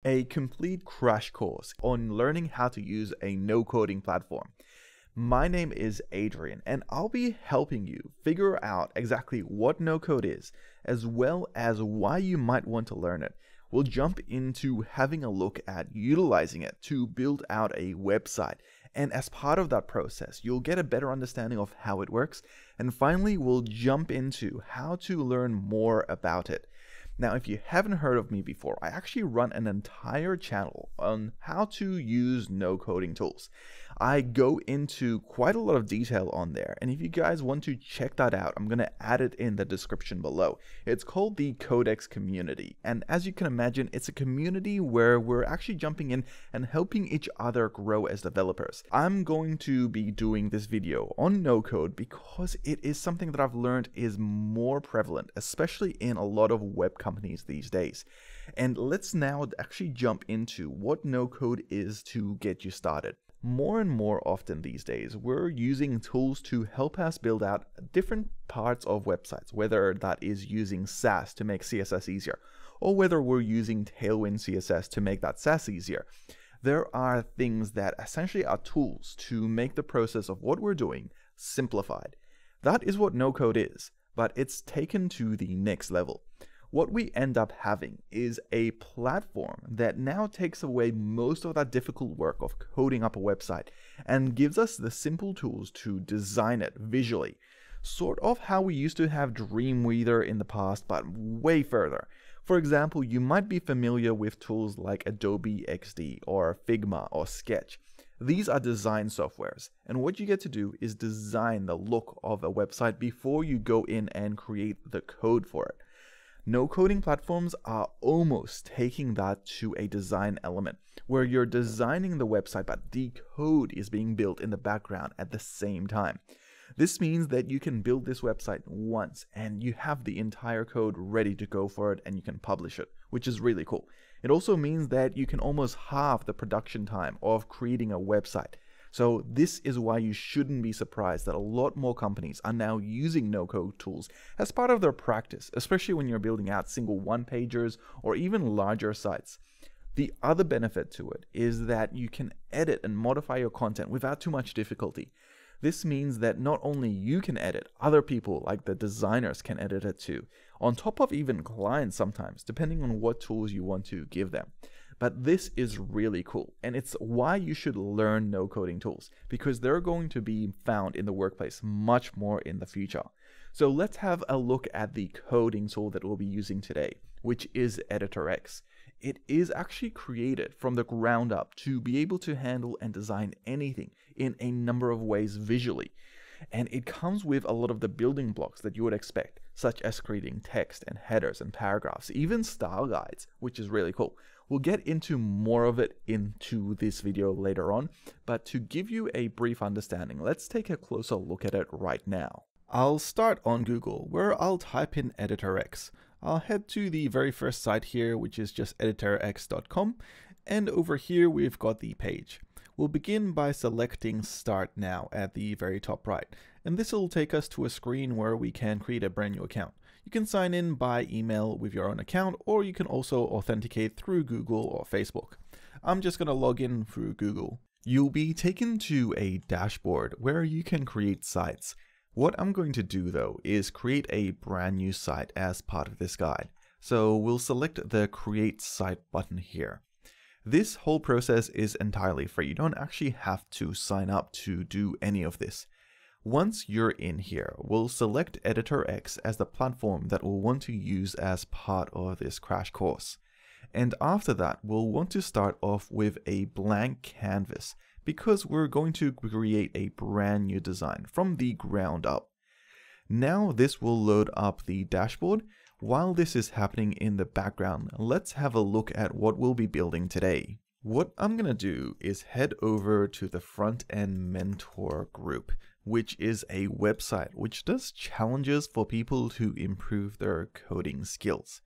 a complete crash course on learning how to use a no-coding platform. My name is Adrian, and I'll be helping you figure out exactly what no-code is, as well as why you might want to learn it. We'll jump into having a look at utilizing it to build out a website. And as part of that process, you'll get a better understanding of how it works. And finally, we'll jump into how to learn more about it. Now, if you haven't heard of me before, I actually run an entire channel on how to use no-coding tools. I go into quite a lot of detail on there, and if you guys want to check that out, I'm going to add it in the description below. It's called the Codex community, and as you can imagine, it's a community where we're actually jumping in and helping each other grow as developers. I'm going to be doing this video on no-code because it is something that I've learned is more prevalent, especially in a lot of web companies these days. And let's now actually jump into what no-code is to get you started. More and more often these days, we're using tools to help us build out different parts of websites, whether that is using Sass to make CSS easier, or whether we're using Tailwind CSS to make that Sass easier. There are things that essentially are tools to make the process of what we're doing simplified. That is what no-code is, but it's taken to the next level. What we end up having is a platform that now takes away most of that difficult work of coding up a website and gives us the simple tools to design it visually. Sort of how we used to have Dreamweaver in the past, but way further. For example, you might be familiar with tools like Adobe XD or Figma or Sketch. These are design softwares, and what you get to do is design the look of a website before you go in and create the code for it. No-coding platforms are almost taking that to a design element, where you're designing the website but the code is being built in the background at the same time. This means that you can build this website once and you have the entire code ready to go for it and you can publish it, which is really cool. It also means that you can almost halve the production time of creating a website. So this is why you shouldn't be surprised that a lot more companies are now using no-code tools as part of their practice, especially when you're building out single one-pagers or even larger sites. The other benefit to it is that you can edit and modify your content without too much difficulty. This means that not only you can edit, other people like the designers can edit it too, on top of even clients sometimes, depending on what tools you want to give them. But this is really cool, and it's why you should learn no-coding tools, because they're going to be found in the workplace much more in the future. So let's have a look at the coding tool that we'll be using today, which is editorx. It is actually created from the ground up to be able to handle and design anything in a number of ways visually. And it comes with a lot of the building blocks that you would expect, such as creating text and headers and paragraphs, even style guides, which is really cool. We'll get into more of it into this video later on, but to give you a brief understanding, let's take a closer look at it right now. I'll start on Google, where I'll type in editorx. I'll head to the very first site here, which is just editorx.com, and over here we've got the page. We'll begin by selecting Start Now at the very top right, and this will take us to a screen where we can create a brand new account. You can sign in by email with your own account, or you can also authenticate through Google or Facebook. I'm just going to log in through Google. You'll be taken to a dashboard where you can create sites. What I'm going to do though is create a brand new site as part of this guide. So we'll select the Create Site button here. This whole process is entirely free. You don't actually have to sign up to do any of this. Once you're in here, we'll select editorx as the platform that we'll want to use as part of this crash course. And after that, we'll want to start off with a blank canvas because we're going to create a brand new design from the ground up. Now this will load up the dashboard. While this is happening in the background, let's have a look at what we'll be building today. What I'm going to do is head over to the Frontend Mentor group, which is a website which does challenges for people to improve their coding skills.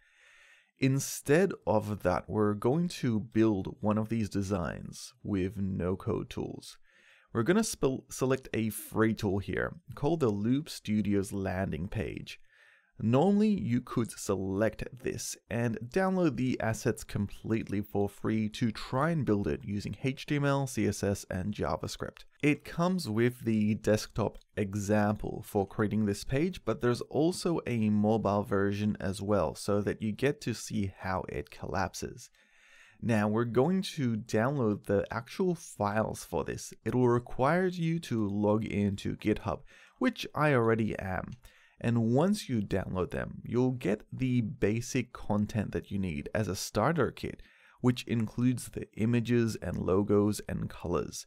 Instead of that, we're going to build one of these designs with no-code tools. We're going to select a free tool here called the Wix Studio's landing page. Normally, you could select this and download the assets completely for free to try and build it using HTML, CSS, and JavaScript. It comes with the desktop example for creating this page, but there's also a mobile version as well, so that you get to see how it collapses. Now we're going to download the actual files for this. It will require you to log into GitHub, which I already am. And once you download them, you'll get the basic content that you need as a starter kit, which includes the images and logos and colors.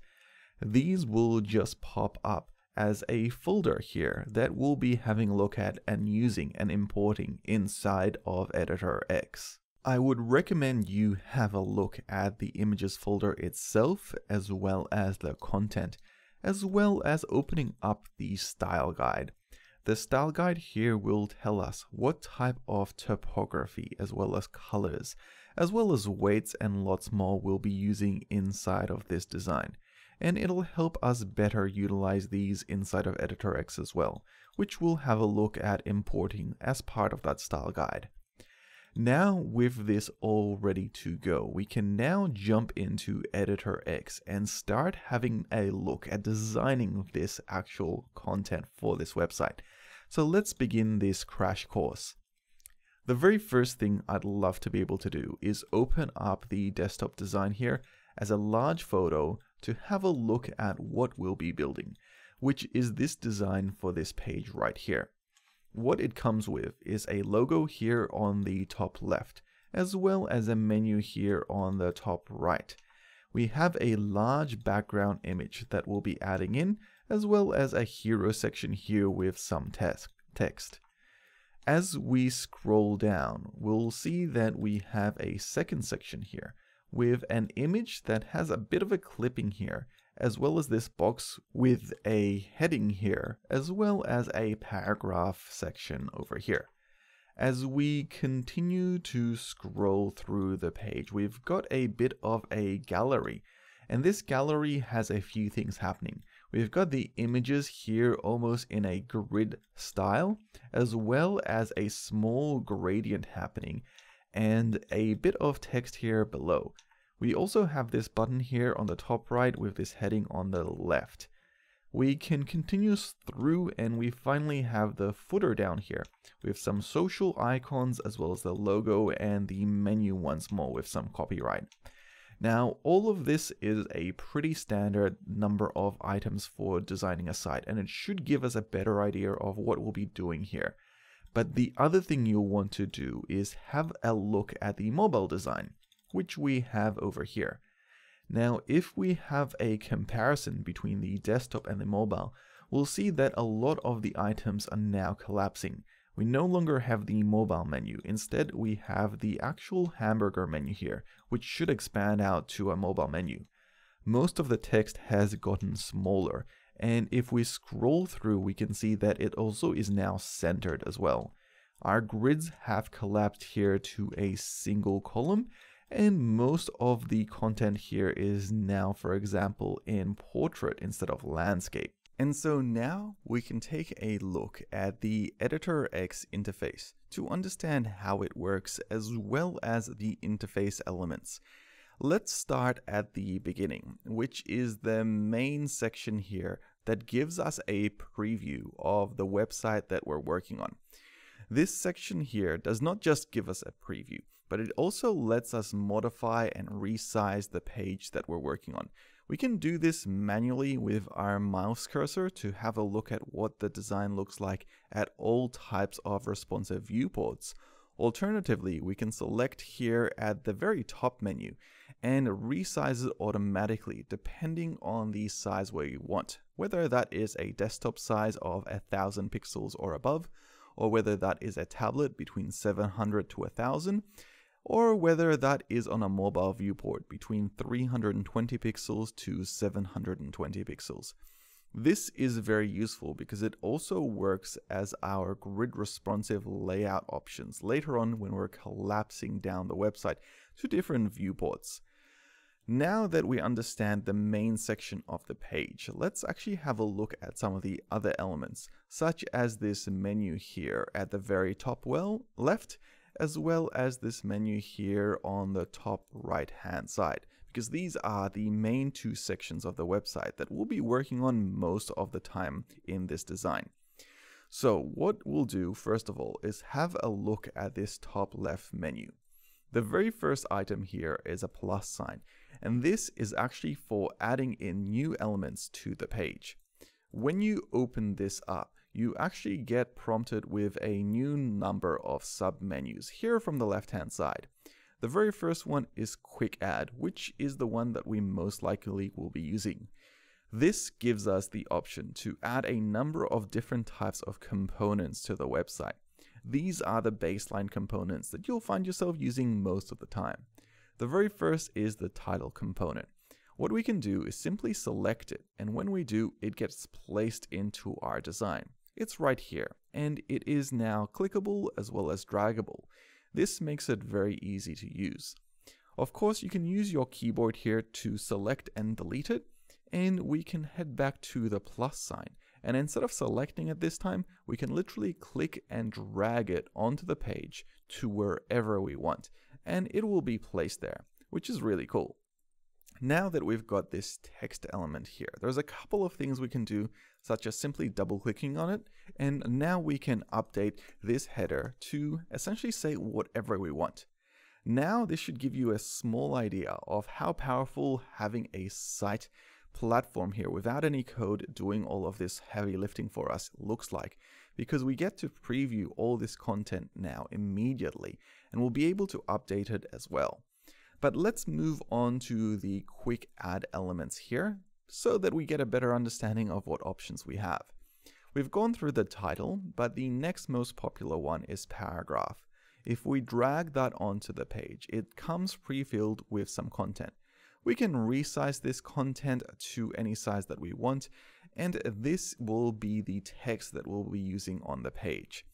These will just pop up as a folder here that we'll be having a look at and using and importing inside of editorx. I would recommend you have a look at the images folder itself, as well as the content, as well as opening up the style guide. The style guide here will tell us what type of typography, as well as colors, as well as weights and lots more we'll be using inside of this design. And it'll help us better utilize these inside of editorx as well, which we'll have a look at importing as part of that style guide. Now with this all ready to go, we can now jump into editorx and start having a look at designing this actual content for this website. So let's begin this crash course. The very first thing I'd love to be able to do is open up the desktop design here as a large photo to have a look at what we'll be building, which is this design for this page right here. What it comes with is a logo here on the top left, as well as a menu here on the top right. We have a large background image that we'll be adding in, as well as a hero section here with some text. As we scroll down, we'll see that we have a second section here with an image that has a bit of a clipping here, as well as this box with a heading here, as well as a paragraph section over here. As we continue to scroll through the page, we've got a bit of a gallery, and this gallery has a few things happening. We've got the images here almost in a grid style, as well as a small gradient happening, and a bit of text here below. We also have this button here on the top right with this heading on the left. We can continue through and we finally have the footer down here with some social icons, as well as the logo and the menu once more with some copyright. Now, all of this is a pretty standard number of items for designing a site, and it should give us a better idea of what we'll be doing here. But the other thing you'll want to do is have a look at the mobile design, which we have over here. Now, if we have a comparison between the desktop and the mobile, we'll see that a lot of the items are now collapsing. We no longer have the mobile menu. Instead, we have the actual hamburger menu here, which should expand out to a mobile menu. Most of the text has gotten smaller, and if we scroll through, we can see that it also is now centered as well. Our grids have collapsed here to a single column, and most of the content here is now, for example, in portrait instead of landscape. And so now we can take a look at the editorx interface to understand how it works, as well as the interface elements. Let's start at the beginning, which is the main section here that gives us a preview of the website that we're working on. This section here does not just give us a preview, but it also lets us modify and resize the page that we're working on. We can do this manually with our mouse cursor to have a look at what the design looks like at all types of responsive viewports. Alternatively, we can select here at the very top menu and resize it automatically depending on the size we want, whether that is a desktop size of 1000 pixels or above, or whether that is a tablet between 700 to 1000, or whether that is on a mobile viewport between 320 pixels to 720 pixels. This is very useful because it also works as our grid responsive layout options later on when we're collapsing down the website to different viewports. Now that we understand the main section of the page, let's actually have a look at some of the other elements, such as this menu here at the very top left, as well as this menu here on the top right hand side, because these are the main two sections of the website that we'll be working on most of the time in this design. So what we'll do first of all is have a look at this top left menu. The very first item here is a plus sign, and this is actually for adding in new elements to the page. When you open this up, you actually get prompted with a new number of sub-menus here from the left-hand side. The very first one is Quick Add, which is the one that we most likely will be using. This gives us the option to add a number of different types of components to the website. These are the baseline components that you'll find yourself using most of the time. The very first is the title component. What we can do is simply select it, and when we do, it gets placed into our design. It's right here, and it is now clickable as well as draggable. This makes it very easy to use. Of course, you can use your keyboard here to select and delete it, and we can head back to the plus sign. And instead of selecting it this time, we can literally click and drag it onto the page to wherever we want, and it will be placed there, which is really cool. Now that we've got this text element here, there's a couple of things we can do, such as simply double clicking on it, and now we can update this header to essentially say whatever we want. Now this should give you a small idea of how powerful having a site platform here without any code doing all of this heavy lifting for us looks like, because we get to preview all this content now immediately, and we'll be able to update it as well. But let's move on to the quick add elements here so that we get a better understanding of what options we have. We've gone through the title, but the next most popular one is paragraph. If we drag that onto the page, it comes pre-filled with some content. We can resize this content to any size that we want, and this will be the text that we'll be using on the page.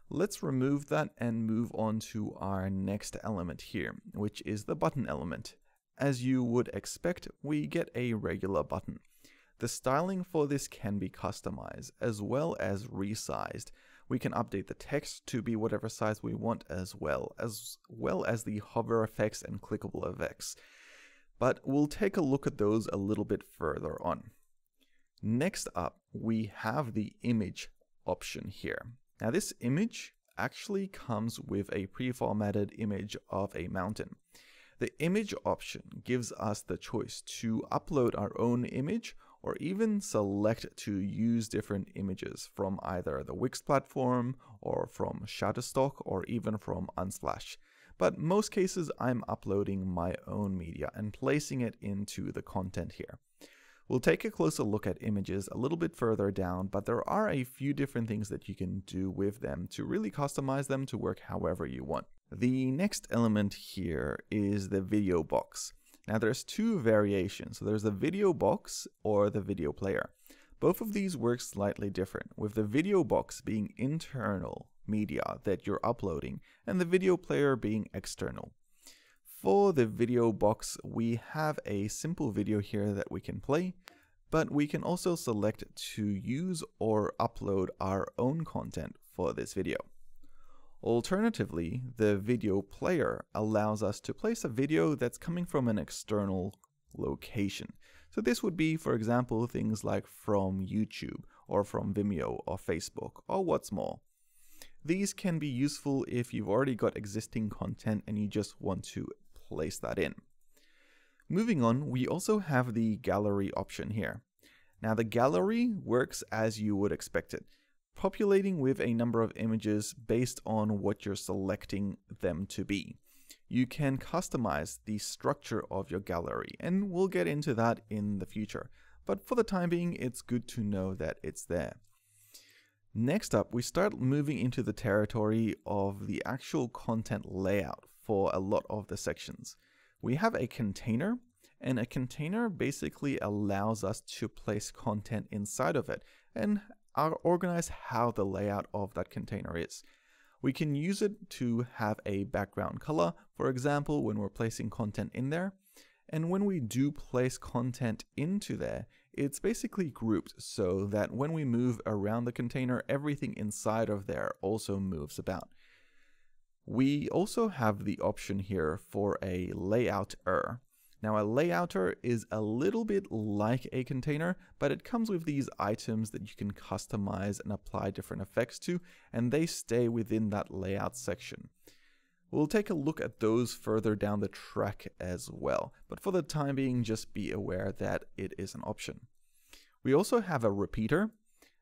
Let's remove that and move on to our next element here, which is the button element. As you would expect, we get a regular button. The styling for this can be customized as well as resized. We can update the text to be whatever size we want as well as the hover effects and clickable effects. But we'll take a look at those a little bit further on. Next up, we have the image option here. Now this image actually comes with a pre-formatted image of a mountain. The image option gives us the choice to upload our own image or even select to use different images from either the Wix platform or from Shutterstock or even from Unsplash. But most cases I'm uploading my own media and placing it into the content here. We'll take a closer look at images a little bit further down, but there are a few different things that you can do with them to really customize them to work however you want. The next element here is the video box. Now there's two variations. So there's the video box or the video player. Both of these work slightly different, with the video box being internal media that you're uploading and the video player being external. For the video box, we have a simple video here that we can play, but we can also select to use or upload our own content for this video. Alternatively, the video player allows us to place a video that's coming from an external location. So this would be, for example, things like from YouTube or from Vimeo or Facebook or what's more. These can be useful if you've already got existing content and you just want to place that in. Moving on, we also have the gallery option here. Now the gallery works as you would expect it, populating with a number of images based on what you're selecting them to be. You can customize the structure of your gallery, and we'll get into that in the future. But for the time being, it's good to know that it's there. Next up, we start moving into the territory of the actual content layout for a lot of the sections. We have a container, and a container basically allows us to place content inside of it and organize how the layout of that container is. We can use it to have a background color, for example, when we're placing content in there. And when we do place content into there, it's basically grouped so that when we move around the container, everything inside of there also moves about. We also have the option here for a layouter. Now a layouter is a little bit like a container, but it comes with these items that you can customize and apply different effects to, and they stay within that layout section. We'll take a look at those further down the track as well, but for the time being, just be aware that it is an option. We also have a repeater.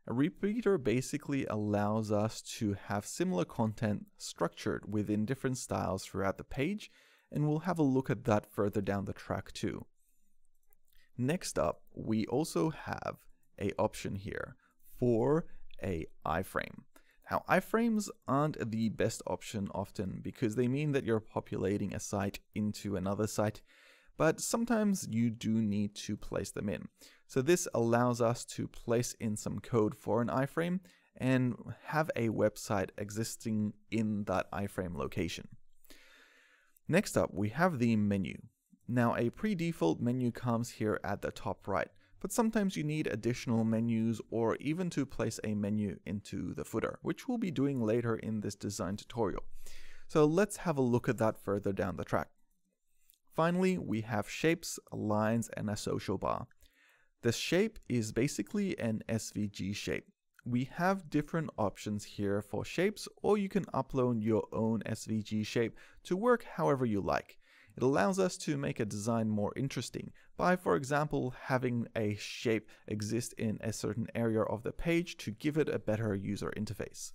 A repeater basically allows us to have similar content structured within different styles throughout the page, and we'll have a look at that further down the track too. Next up, we also have an option here for a iframe. Now, iframes aren't the best option often because they mean that you're populating a site into another site, but sometimes you do need to place them in. So this allows us to place in some code for an iframe and have a website existing in that iframe location. Next up, we have the menu. Now, a pre-default menu comes here at the top right, but sometimes you need additional menus or even to place a menu into the footer, which we'll be doing later in this design tutorial. So let's have a look at that further down the track. Finally, we have shapes, lines, and a social bar. The shape is basically an SVG shape. We have different options here for shapes, or you can upload your own SVG shape to work however you like. It allows us to make a design more interesting by, for example, having a shape exist in a certain area of the page to give it a better user interface.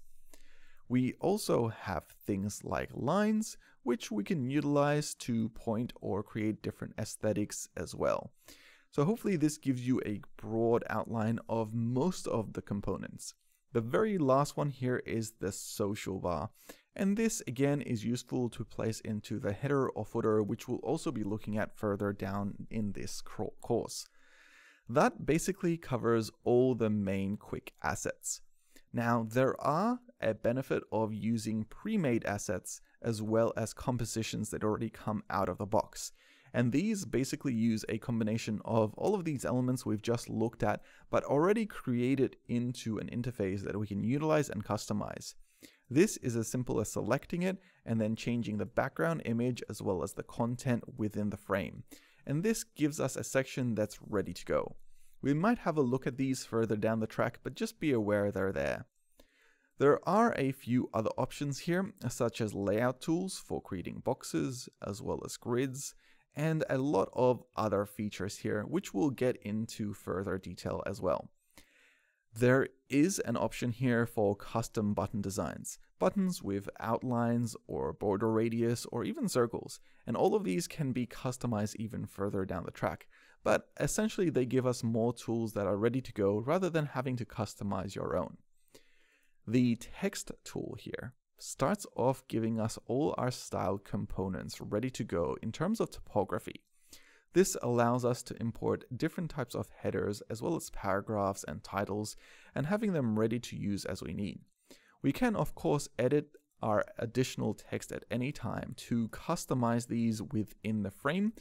We also have things like lines, which we can utilize to point or create different aesthetics as well. So hopefully this gives you a broad outline of most of the components. The very last one here is the social bar. And this again is useful to place into the header or footer, which we'll also be looking at further down in this course. That basically covers all the main quick assets. Now, there are a benefit of using pre-made assets as well as compositions that already come out of the box. And these basically use a combination of all of these elements we've just looked at, but already created into an interface that we can utilize and customize. This is as simple as selecting it and then changing the background image as well as the content within the frame. And this gives us a section that's ready to go. We might have a look at these further down the track, but just be aware they're there. There are a few other options here, such as layout tools for creating boxes as well as grids, and a lot of other features here, which we'll get into further detail as well. There is an option here for custom button designs, buttons with outlines or border radius or even circles, and all of these can be customized even further down the track, but essentially they give us more tools that are ready to go rather than having to customize your own. The text tool here starts off giving us all our style components ready to go in terms of typography. This allows us to import different types of headers as well as paragraphs and titles and having them ready to use as we need. We can of course edit our additional text at any time to customize these within the frame,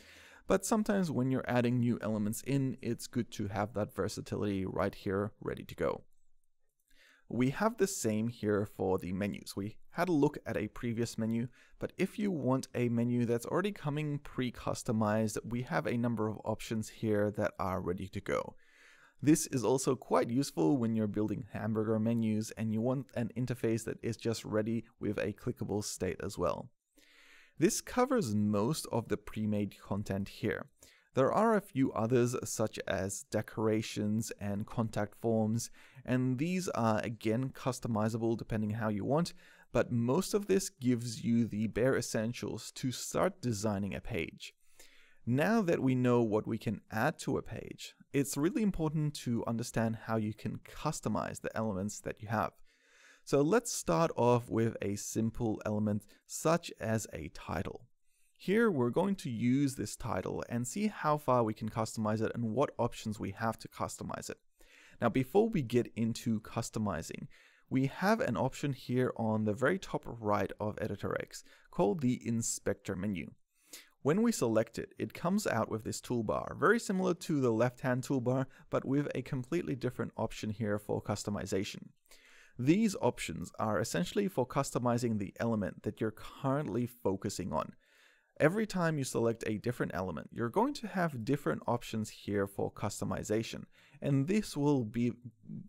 but sometimes when you're adding new elements in, it's good to have that versatility right here ready to go. We have the same here for the menus. We had a look at a previous menu, but if you want a menu that's already coming pre-customized, we have a number of options here that are ready to go. This is also quite useful when you're building hamburger menus and you want an interface that is just ready with a clickable state as well. This covers most of the pre-made content here. There are a few others such as decorations and contact forms, and these are again customizable depending how you want, but most of this gives you the bare essentials to start designing a page. Now that we know what we can add to a page, it's really important to understand how you can customize the elements that you have. So let's start off with a simple element such as a title. Here we're going to use this title and see how far we can customize it and what options we have to customize it. Now before we get into customizing, we have an option here on the very top right of editorx called the inspector menu. When we select it, it comes out with this toolbar, very similar to the left-hand toolbar, but with a completely different option here for customization. These options are essentially for customizing the element that you're currently focusing on. Every time you select a different element, you're going to have different options here for customization. And this will be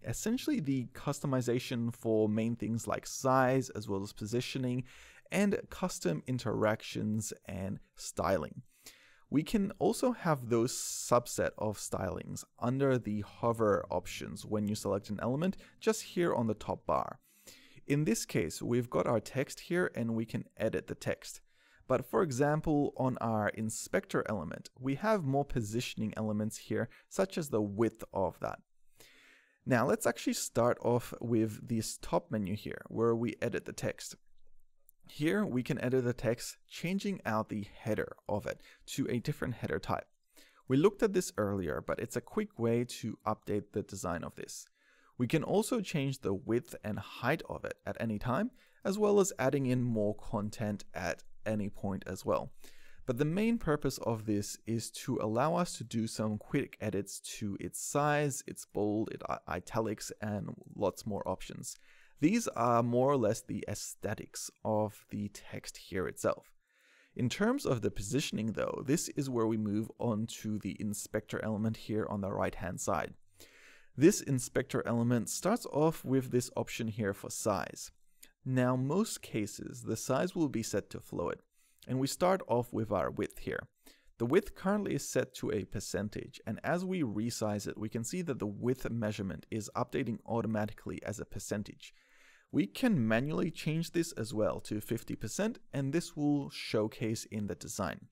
essentially the customization for main things like size, as well as positioning, and custom interactions and styling. We can also have those subset of stylings under the hover options when you select an element, just here on the top bar. In this case, we've got our text here and we can edit the text. But for example, on our inspector element, we have more positioning elements here, such as the width of that. Now let's actually start off with this top menu here, where we edit the text. Here we can edit the text, changing out the header of it to a different header type. We looked at this earlier, but it's a quick way to update the design of this. We can also change the width and height of it at any time, as well as adding in more content at any point as well. But the main purpose of this is to allow us to do some quick edits to its size, its bold, its italics, and lots more options. These are more or less the aesthetics of the text here itself. In terms of the positioning though, this is where we move on to the inspector element here on the right hand side. This inspector element starts off with this option here for size. Now, most cases, the size will be set to float, and we start off with our width here. The width currently is set to a percentage, and as we resize it, we can see that the width measurement is updating automatically as a percentage. We can manually change this as well to 50%, and this will showcase in the design.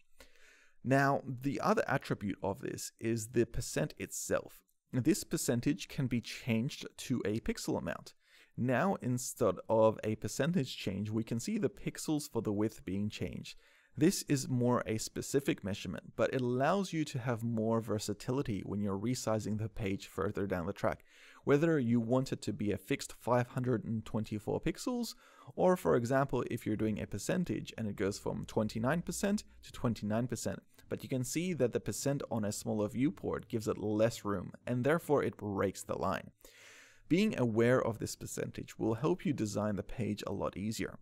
Now, the other attribute of this is the percent itself. This percentage can be changed to a pixel amount. Now, instead of a percentage change, we can see the pixels for the width being changed. This is more a specific measurement, but it allows you to have more versatility when you're resizing the page further down the track, whether you want it to be a fixed 524 pixels, or for example, if you're doing a percentage and it goes from 29% to 29%, but you can see that the percent on a smaller viewport gives it less room, and therefore it breaks the line. Being aware of this percentage will help you design the page a lot easier.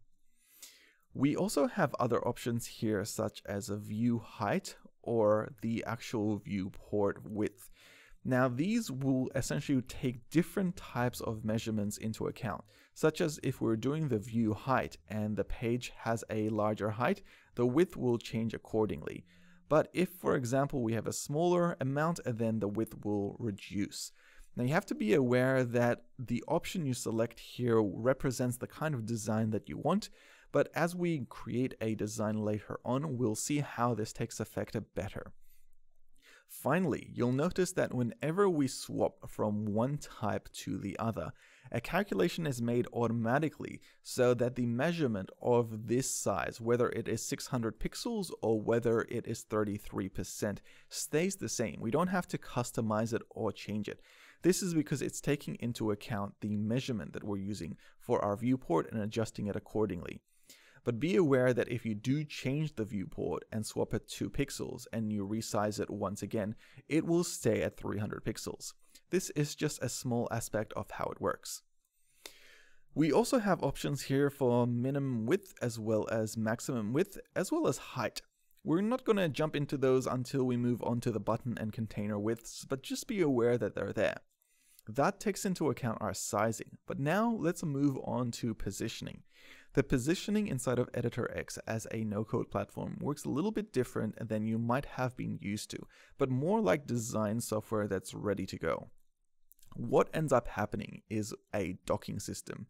We also have other options here, such as a view height or the actual viewport width. Now, these will essentially take different types of measurements into account, such as if we're doing the view height and the page has a larger height, the width will change accordingly. But if, for example, we have a smaller amount, then the width will reduce. Now, you have to be aware that the option you select here represents the kind of design that you want, but as we create a design later on, we'll see how this takes effect better. Finally, you'll notice that whenever we swap from one type to the other, a calculation is made automatically so that the measurement of this size, whether it is 600 pixels or whether it is 33%, stays the same. We don't have to customize it or change it. This is because it's taking into account the measurement that we're using for our viewport and adjusting it accordingly. But be aware that if you do change the viewport and swap it to pixels and you resize it once again, it will stay at 300 pixels. This is just a small aspect of how it works. We also have options here for minimum width as well as maximum width as well as height. We're not going to jump into those until we move on to the button and container widths, but just be aware that they're there. That takes into account our sizing, but now let's move on to positioning. The positioning inside of editorx as a no-code platform works a little bit different than you might have been used to, but more like design software that's ready to go. What ends up happening is a docking system,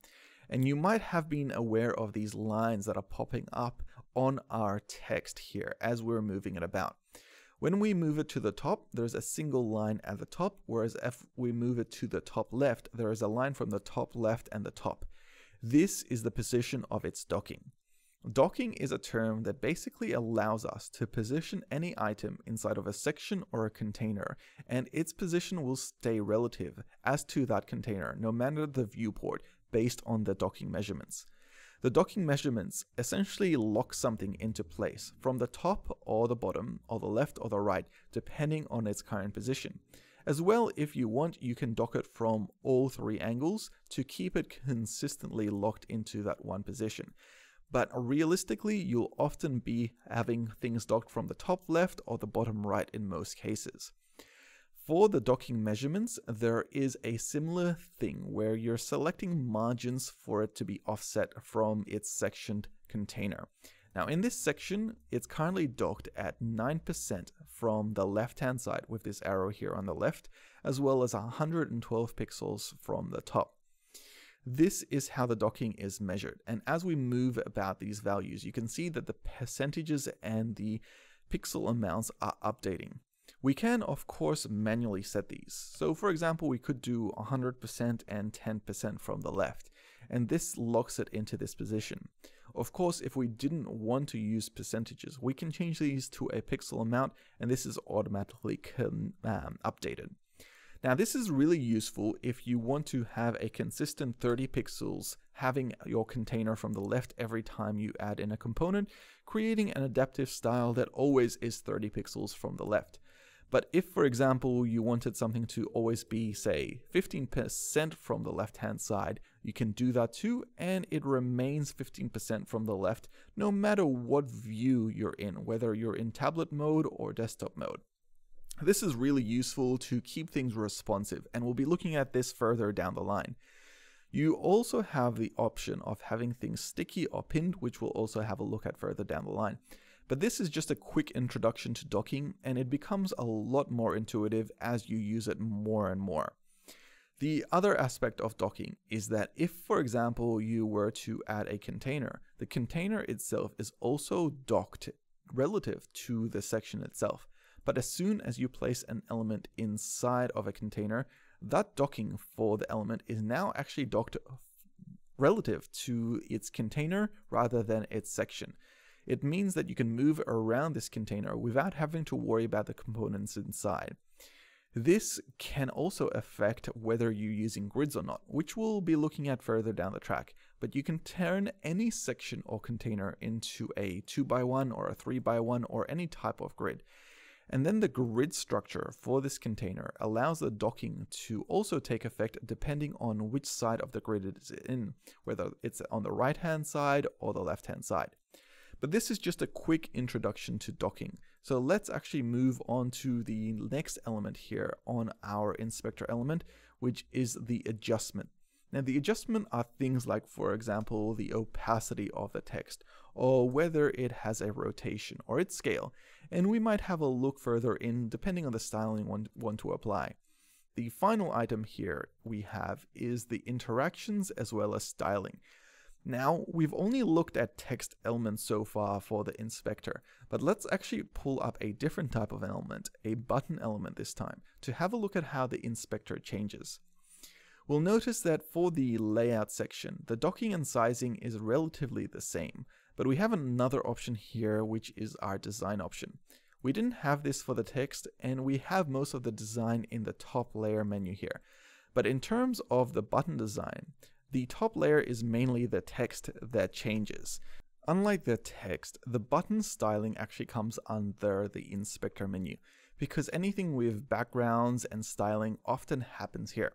and you might have been aware of these lines that are popping up on our text here as we're moving it about. When we move it to the top, there's a single line at the top, whereas if we move it to the top left, there is a line from the top left and the top. This is the position of its docking. Docking is a term that basically allows us to position any item inside of a section or a container, and its position will stay relative as to that container, no matter the viewport, based on the docking measurements. The docking measurements essentially lock something into place from the top or the bottom or the left or the right, depending on its current position. As well, if you want, you can dock it from all three angles to keep it consistently locked into that one position. But realistically, you'll often be having things docked from the top left or the bottom right in most cases. For the docking measurements, there is a similar thing where you're selecting margins for it to be offset from its sectioned container. Now in this section, it's currently docked at 9% from the left-hand side with this arrow here on the left, as well as 112 pixels from the top. This is how the docking is measured, and as we move about these values, you can see that the percentages and the pixel amounts are updating. We can, of course, manually set these. So for example, we could do 100% and 10% from the left, and this locks it into this position. Of course, if we didn't want to use percentages, we can change these to a pixel amount, and this is automatically updated. Now this is really useful if you want to have a consistent 30 pixels having your container from the left every time you add in a component, creating an adaptive style that always is 30 pixels from the left. But if, for example, you wanted something to always be, say, 15% from the left-hand side, you can do that too, and it remains 15% from the left, no matter what view you're in, whether you're in tablet mode or desktop mode. This is really useful to keep things responsive, and we'll be looking at this further down the line. You also have the option of having things sticky or pinned, which we'll also have a look at further down the line. But this is just a quick introduction to docking, and it becomes a lot more intuitive as you use it more and more. The other aspect of docking is that if, for example, you were to add a container, the container itself is also docked relative to the section itself. But as soon as you place an element inside of a container, that docking for the element is now actually docked relative to its container rather than its section. It means that you can move around this container without having to worry about the components inside. This can also affect whether you're using grids or not, which we'll be looking at further down the track, but you can turn any section or container into a 2x1 or a 3x1 or any type of grid. And then the grid structure for this container allows the docking to also take effect depending on which side of the grid it is in, whether it's on the right-hand side or the left-hand side. But this is just a quick introduction to docking. So let's actually move on to the next element here on our inspector element, which is the adjustment. Now the adjustment are things like, for example, the opacity of the text, or whether it has a rotation or its scale, and we might have a look further in depending on the styling we want to apply. The final item here we have is the interactions as well as styling. Now, we've only looked at text elements so far for the inspector, but let's actually pull up a different type of element, a button element this time, to have a look at how the inspector changes. We'll notice that for the layout section, the docking and sizing is relatively the same, but we have another option here, which is our design option. We didn't have this for the text, and we have most of the design in the top layer menu here. But in terms of the button design, the top layer is mainly the text that changes. Unlike the text, the button styling actually comes under the inspector menu, because anything with backgrounds and styling often happens here.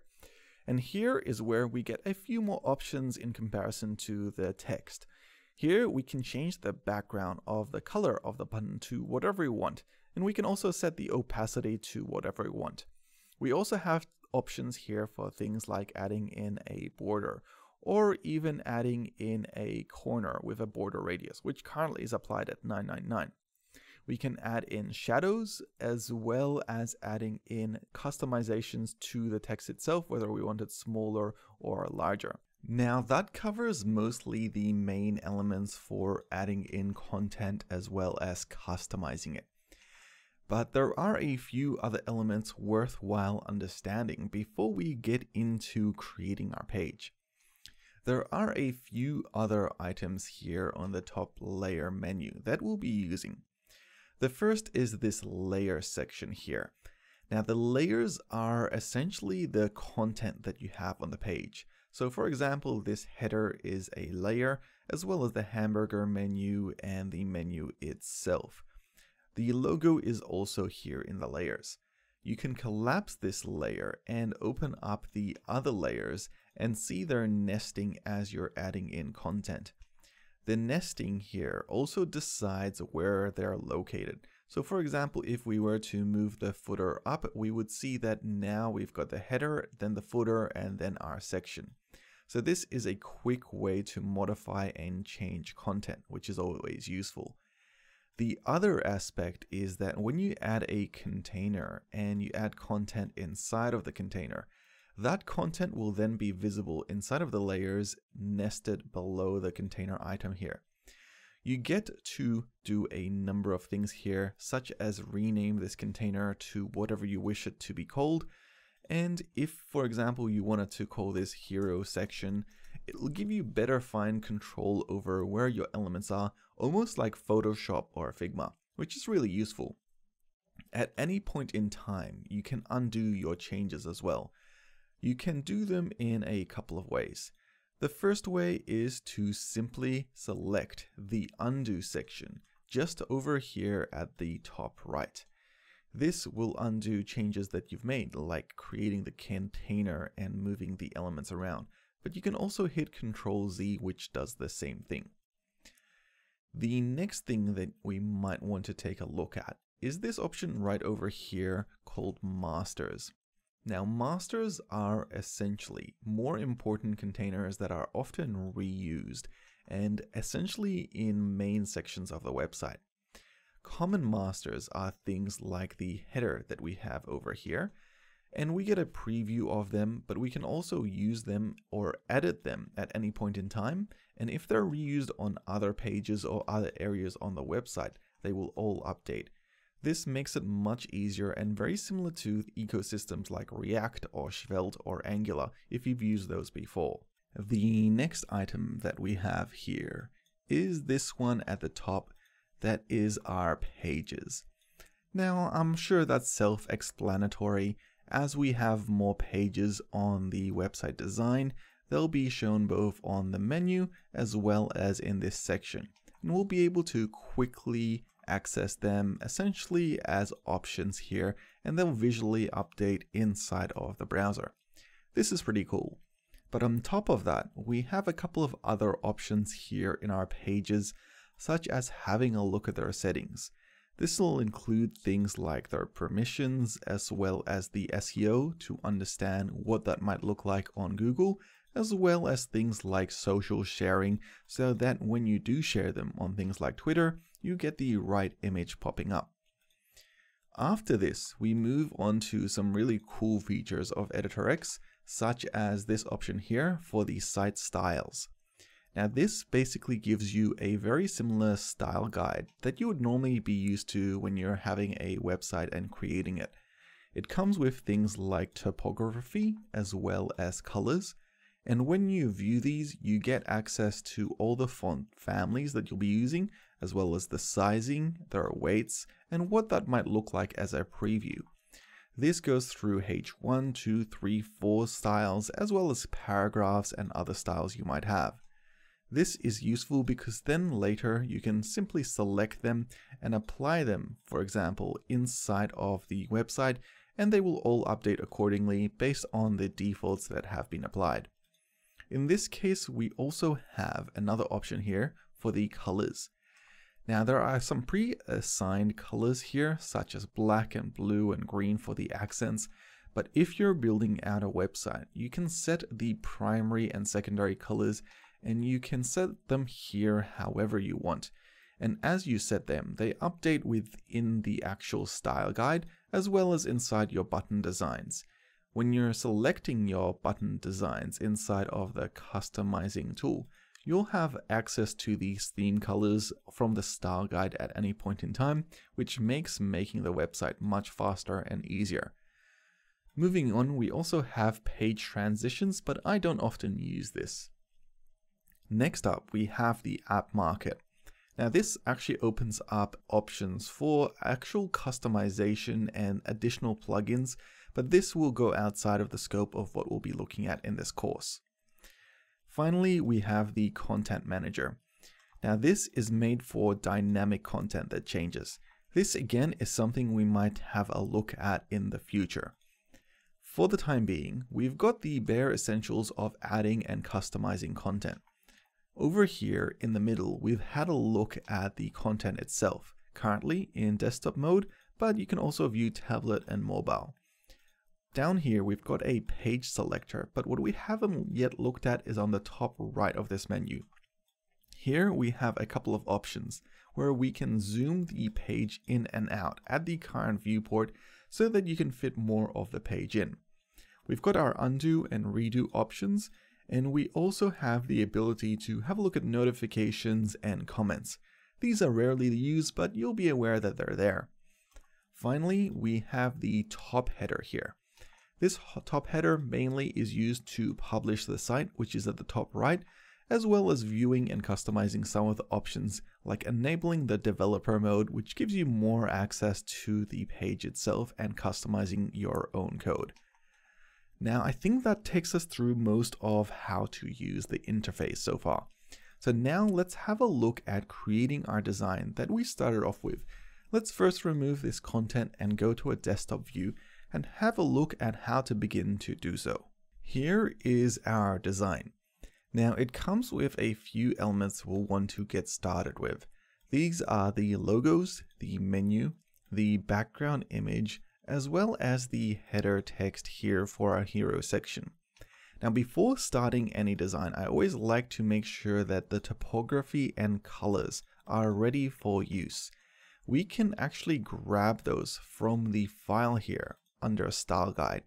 And here is where we get a few more options in comparison to the text. Here we can change the background of the color of the button to whatever we want, and we can also set the opacity to whatever we want. We also have options here for things like adding in a border, or even adding in a corner with a border radius, which currently is applied at 999. We can add in shadows, as well as adding in customizations to the text itself, whether we want it smaller or larger. Now that covers mostly the main elements for adding in content as well as customizing it. But there are a few other elements worthwhile understanding before we get into creating our page. There are a few other items here on the top layer menu that we'll be using. The first is this layer section here. Now the layers are essentially the content that you have on the page. So for example, this header is a layer, as well as the hamburger menu and the menu itself. The logo is also here in the layers. You can collapse this layer and open up the other layers and see their nesting as you're adding in content. The nesting here also decides where they're located. So for example, if we were to move the footer up, we would see that now we've got the header, then the footer, and then our section. So this is a quick way to modify and change content, which is always useful. The other aspect is that when you add a container and you add content inside of the container, that content will then be visible inside of the layers nested below the container item here. You get to do a number of things here, such as rename this container to whatever you wish it to be called. And if, for example, you wanted to call this hero section, it will give you better fine control over where your elements are, almost like Photoshop or Figma, which is really useful. At any point in time, you can undo your changes as well. You can do them in a couple of ways. The first way is to simply select the undo section just over here at the top right. This will undo changes that you've made, like creating the container and moving the elements around. But you can also hit Ctrl-Z, which does the same thing. The next thing that we might want to take a look at is this option right over here called Masters. Now, masters are essentially more important containers that are often reused and essentially in main sections of the website. Common masters are things like the header that we have over here, and we get a preview of them, but we can also use them or edit them at any point in time. And if they're reused on other pages or other areas on the website, they will all update. This makes it much easier and very similar to ecosystems like React or Svelte or Angular if you've used those before. The next item that we have here is this one at the top, that is our pages. Now, I'm sure that's self-explanatory. As we have more pages on the website design, they'll be shown both on the menu as well as in this section. And we'll be able to quickly access them essentially as options here, and they'll visually update inside of the browser. This is pretty cool. But on top of that, we have a couple of other options here in our pages, such as having a look at their settings. This will include things like their permissions as well as the SEO to understand what that might look like on Google, as well as things like social sharing, so that when you do share them on things like Twitter, you get the right image popping up. After this, we move on to some really cool features of editorx, such as this option here for the site styles. Now, this basically gives you a very similar style guide that you would normally be used to when you're having a website and creating it. It comes with things like typography as well as colors. And when you view these, you get access to all the font families that you'll be using, as well as the sizing, their weights, and what that might look like as a preview. This goes through H1, 2, 3, 4 styles, as well as paragraphs and other styles you might have. This is useful because then later you can simply select them and apply them, for example, inside of the website, and they will all update accordingly based on the defaults that have been applied. In this case, we also have another option here for the colors. Now, there are some pre-assigned colors here, such as black and blue and green for the accents, but if you're building out a website, you can set the primary and secondary colors, and you can set them here however you want. And as you set them, they update within the actual style guide, as well as inside your button designs. When you're selecting your button designs inside of the customizing tool, you'll have access to these theme colors from the style guide at any point in time, which makes making the website much faster and easier. Moving on, we also have page transitions, but I don't often use this. Next up, we have the app market. Now, this actually opens up options for actual customization and additional plugins, but this will go outside of the scope of what we'll be looking at in this course. Finally, we have the content manager. Now this is made for dynamic content that changes. This again is something we might have a look at in the future. For the time being, we've got the bare essentials of adding and customizing content. Over here in the middle, we've had a look at the content itself, currently in desktop mode, but you can also view tablet and mobile. Down here, we've got a page selector, but what we haven't yet looked at is on the top right of this menu. Here we have a couple of options where we can zoom the page in and out at the current viewport so that you can fit more of the page in. We've got our undo and redo options, and we also have the ability to have a look at notifications and comments. These are rarely used, but you'll be aware that they're there. Finally, we have the top header here. This top header mainly is used to publish the site, which is at the top right, as well as viewing and customizing some of the options, like enabling the developer mode, which gives you more access to the page itself and customizing your own code. Now, I think that takes us through most of how to use the interface so far. So now let's have a look at creating our design that we started off with. Let's first remove this content and go to a desktop view and have a look at how to begin to do so. Here is our design. Now it comes with a few elements we'll want to get started with. These are the logos, the menu, the background image, as well as the header text here for our hero section. Now before starting any design, I always like to make sure that the typography and colors are ready for use. We can actually grab those from the file here under Style Guide.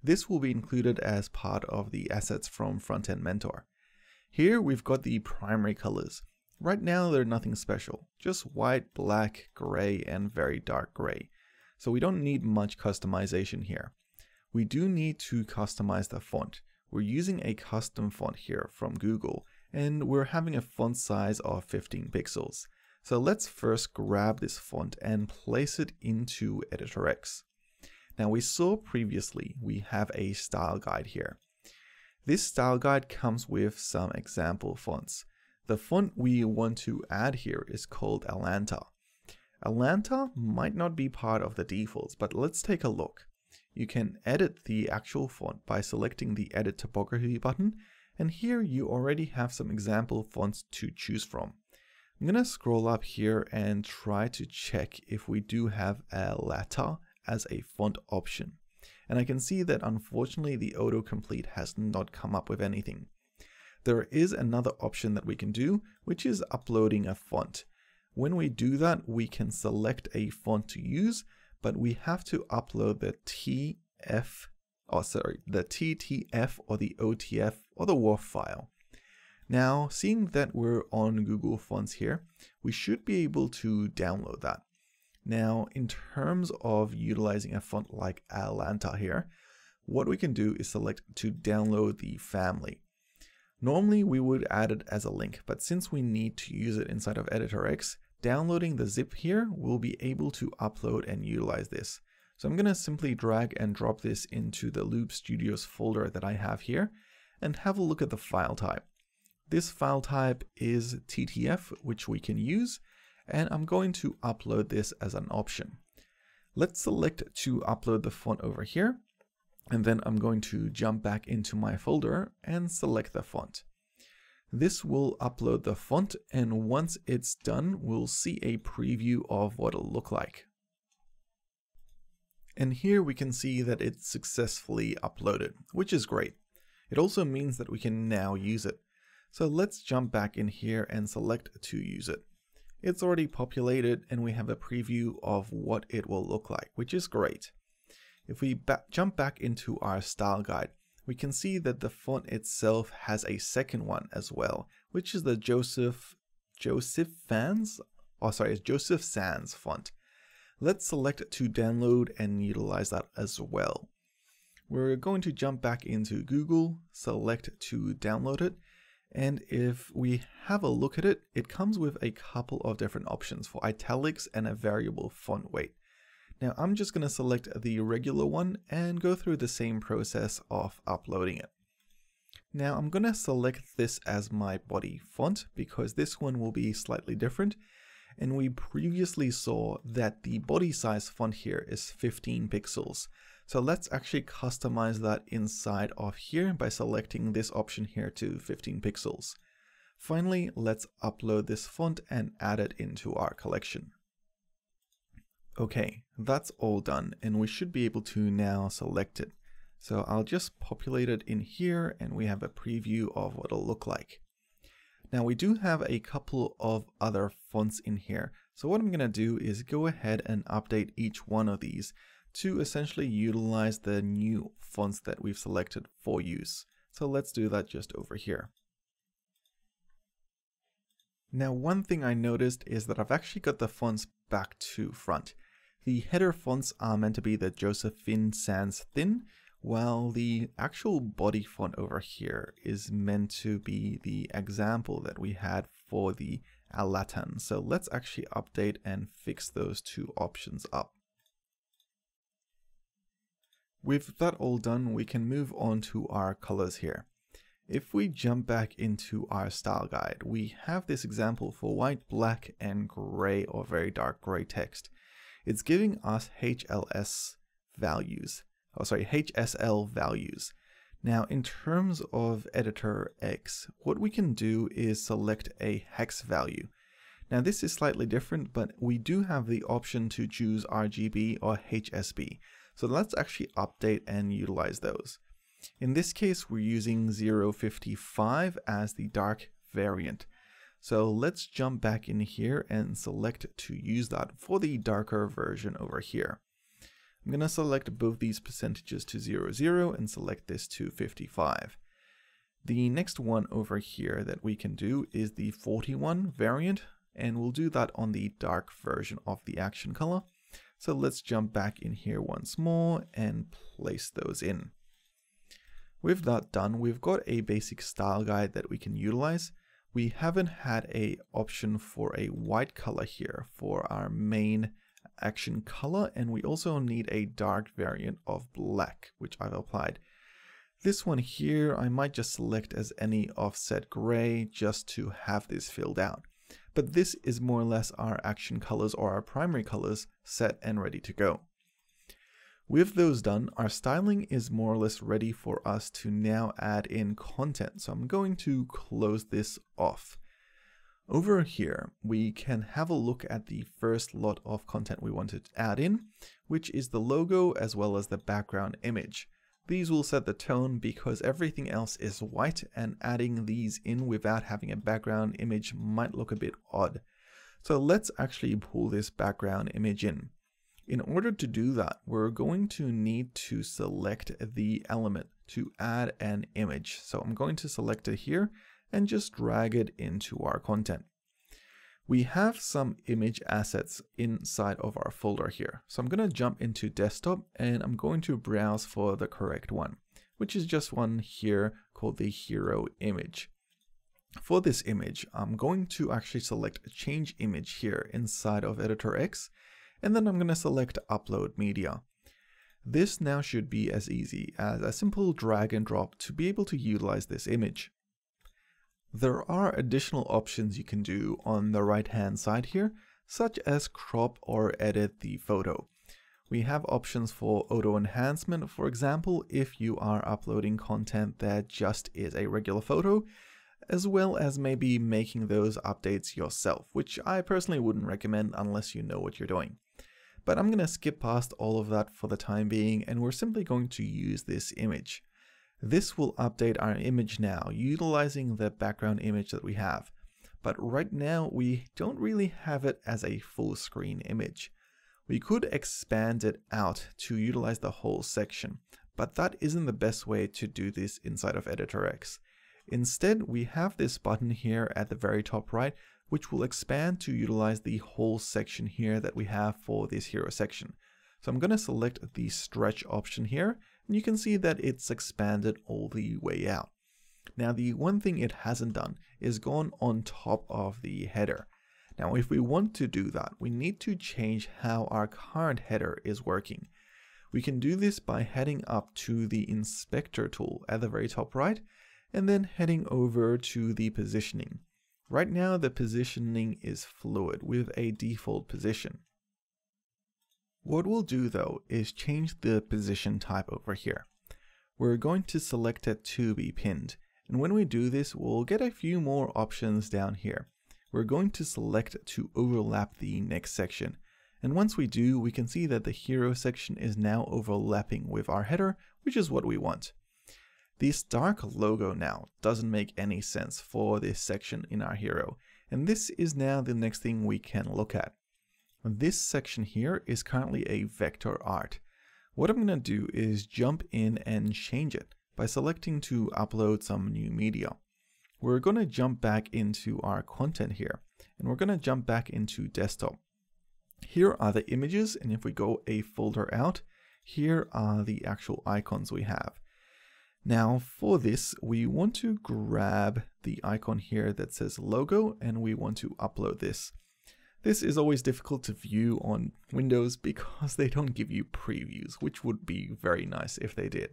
This will be included as part of the assets from Frontend Mentor. Here we've got the primary colors. Right now they're nothing special, just white, black, gray, and very dark gray. So we don't need much customization here. We do need to customize the font. We're using a custom font here from Google, and we're having a font size of 15 pixels. So let's first grab this font and place it into editorx. Now we saw previously we have a style guide here. This style guide comes with some example fonts. The font we want to add here is called Atlanta. Atlanta might not be part of the defaults, but let's take a look. You can edit the actual font by selecting the Edit Typography button, and here you already have some example fonts to choose from. I'm going to scroll up here and try to check if we do have Atlanta as a font option. And I can see that unfortunately the autocomplete has not come up with anything. There is another option that we can do, which is uploading a font. When we do that, we can select a font to use, but we have to upload the TTF or the OTF or the WAF file. Now, seeing that we're on Google Fonts here, we should be able to download that. Now, in terms of utilizing a font like Atlanta here, what we can do is select to download the family. Normally we would add it as a link, but since we need to use it inside of editorx, downloading the zip here will be able to upload and utilize this. So I'm going to simply drag and drop this into the Wix Studios folder that I have here and have a look at the file type. This file type is TTF, which we can use, and I'm going to upload this as an option. Let's select to upload the font over here, and then I'm going to jump back into my folder and select the font. This will upload the font, and once it's done, we'll see a preview of what it'll look like. And here we can see that it's successfully uploaded, which is great. It also means that we can now use it. So let's jump back in here and select to use it. It's already populated and we have a preview of what it will look like, which is great. If we jump back into our style guide, we can see that the font itself has a second one as well, which is the Joseph Sans font. Let's select to download and utilize that as well. We're going to jump back into Google, select to download it, and if we have a look at it, it comes with a couple of different options for italics and a variable font weight. Now I'm just going to select the regular one and go through the same process of uploading it. Now I'm going to select this as my body font because this one will be slightly different. And we previously saw that the body size font here is 15 pixels. So let's actually customize that inside of here by selecting this option here to 15 pixels. Finally, let's upload this font and add it into our collection. Okay, that's all done and we should be able to now select it. So I'll just populate it in here and we have a preview of what it'll look like. Now we do have a couple of other fonts in here. So what I'm going to do is go ahead and update each one of these to essentially utilize the new fonts that we've selected for use. So let's do that just over here. Now one thing I noticed is that I've actually got the fonts back to front. The header fonts are meant to be the Josephine Sans Thin, while the actual body font over here is meant to be the example that we had for the Alatan. So let's actually update and fix those two options up. With that all done, we can move on to our colors here. If we jump back into our style guide, we have this example for white, black, and gray or very dark gray text. It's giving us HSL values. Now in terms of editorx, what we can do is select a hex value. Now this is slightly different, but we do have the option to choose RGB or HSB. So let's actually update and utilize those. In this case, we're using 055 as the dark variant. So let's jump back in here and select to use that for the darker version over here. I'm going to select both these percentages to 00 and select this to 55. The next one over here that we can do is the 41 variant, and we'll do that on the dark version of the action color. So let's jump back in here once more and place those in. With that done, we've got a basic style guide that we can utilize. We haven't had an option for a white color here for our main action color, and we also need a dark variant of black, which I've applied. This one here, I might just select as any offset gray just to have this filled out. But this is more or less our action colors or our primary colors set and ready to go. With those done, our styling is more or less ready for us to now add in content. So I'm going to close this off. Over here, we can have a look at the first lot of content we want to add in, which is the logo as well as the background image. These will set the tone because everything else is white, and adding these in without having a background image might look a bit odd. So let's actually pull this background image in. In order to do that, we're going to need to select the element to add an image. So I'm going to select it here and just drag it into our content. We have some image assets inside of our folder here. So I'm going to jump into desktop and I'm going to browse for the correct one, which is just one here called the hero image. For this image, I'm going to actually select change image here inside of editorx, and then I'm going to select upload media. This now should be as easy as a simple drag and drop to be able to utilize this image. There are additional options you can do on the right hand side here, such as crop or edit the photo. We have options for auto enhancement, for example, if you are uploading content that just is a regular photo, as well as maybe making those updates yourself, which I personally wouldn't recommend unless you know what you're doing. But I'm going to skip past all of that for the time being, and we're simply going to use this image. This will update our image now, utilizing the background image that we have. But right now, we don't really have it as a full screen image. We could expand it out to utilize the whole section, but that isn't the best way to do this inside of editorx. Instead, we have this button here at the very top right, which will expand to utilize the whole section here that we have for this hero section. So I'm going to select the stretch option here, and you can see that it's expanded all the way out. Now the one thing it hasn't done is gone on top of the header. Now if we want to do that, we need to change how our current header is working. We can do this by heading up to the inspector tool at the very top right, and then heading over to the positioning. Right now the positioning is fluid with a default position. What we'll do though is change the position type over here. We're going to select it to be pinned, and when we do this we'll get a few more options down here. We're going to select to overlap the next section, and once we do, we can see that the hero section is now overlapping with our header, which is what we want. This dark logo now doesn't make any sense for this section in our hero, and this is now the next thing we can look at. This section here is currently a vector art. What I'm going to do is jump in and change it by selecting to upload some new media. We're going to jump back into our content here, and we're going to jump back into desktop. Here are the images, and if we go a folder out, here are the actual icons we have. Now for this, we want to grab the icon here that says logo, and we want to upload this. This is always difficult to view on Windows because they don't give you previews, which would be very nice if they did.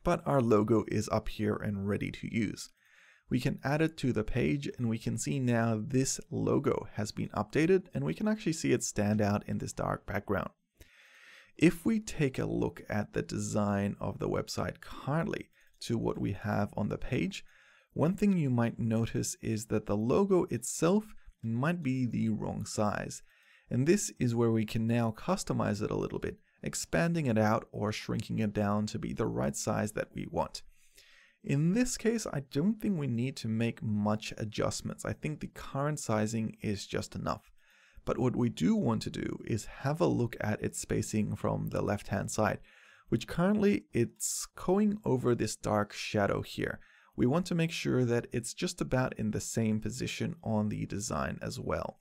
But our logo is up here and ready to use. We can add it to the page, and we can see now this logo has been updated, and we can actually see it stand out in this dark background. If we take a look at the design of the website currently to what we have on the page, one thing you might notice is that the logo itself might be the wrong size. And this is where we can now customize it a little bit, expanding it out or shrinking it down to be the right size that we want. In this case, I don't think we need to make much adjustments. I think the current sizing is just enough. But what we do want to do is have a look at its spacing from the left-hand side, which currently it's going over this dark shadow here. We want to make sure that it's just about in the same position on the design as well.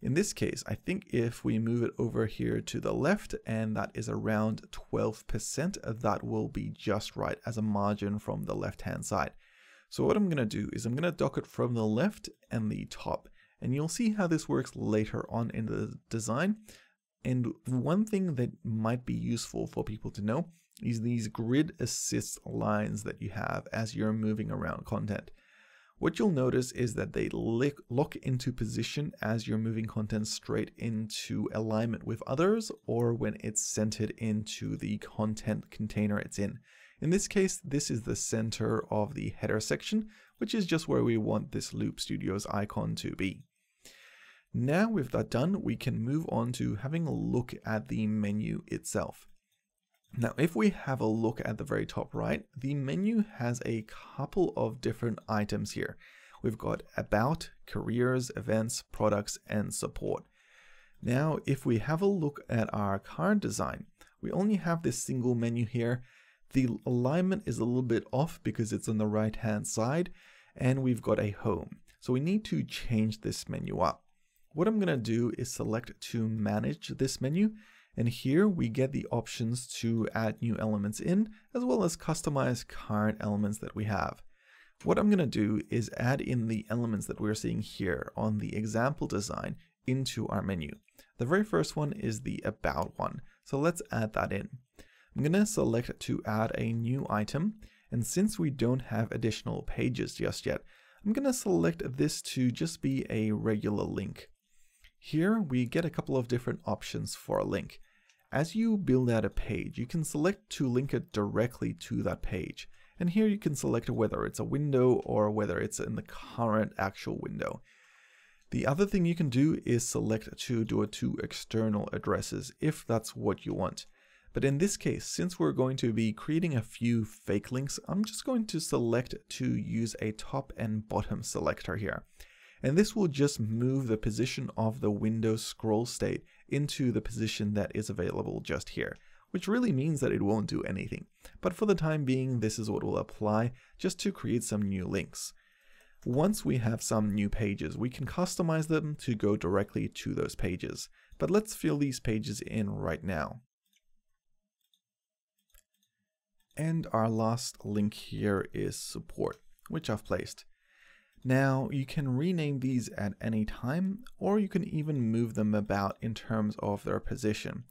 In this case, I think if we move it over here to the left, and that is around 12%, that will be just right as a margin from the left-hand side. So what I'm going to do is I'm going to dock it from the left and the top, and you'll see how this works later on in the design. And one thing that might be useful for people to know is these grid assist lines that you have as you're moving around content. What you'll notice is that they lock into position as you're moving content straight into alignment with others, or when it's centered into the content container it's in. In this case, this is the center of the header section, which is just where we want this Loop Studios icon to be. Now with that done, we can move on to having a look at the menu itself. Now, if we have a look at the very top right, the menu has a couple of different items here. We've got About, Careers, Events, Products, and Support. Now, if we have a look at our current design, we only have this single menu here. The alignment is a little bit off because it's on the right-hand side, and we've got a home. So we need to change this menu up. What I'm going to do is select to manage this menu. And here we get the options to add new elements in, as well as customize current elements that we have. What I'm going to do is add in the elements that we're seeing here on the example design into our menu. The very first one is the About one, so let's add that in. I'm going to select to add a new item, and since we don't have additional pages just yet, I'm going to select this to just be a regular link. Here we get a couple of different options for a link. As you build out a page, you can select to link it directly to that page. And here you can select whether it's a window or whether it's in the current actual window. The other thing you can do is select to do it to external addresses if that's what you want. But in this case, since we're going to be creating a few fake links, I'm just going to select to use a top and bottom selector here. And this will just move the position of the window scroll state into the position that is available just here, which really means that it won't do anything. But for the time being, this is what will apply just to create some new links. Once we have some new pages, we can customize them to go directly to those pages. But let's fill these pages in right now. And our last link here is support, which I've placed. Now, you can rename these at any time, or you can even move them about in terms of their position.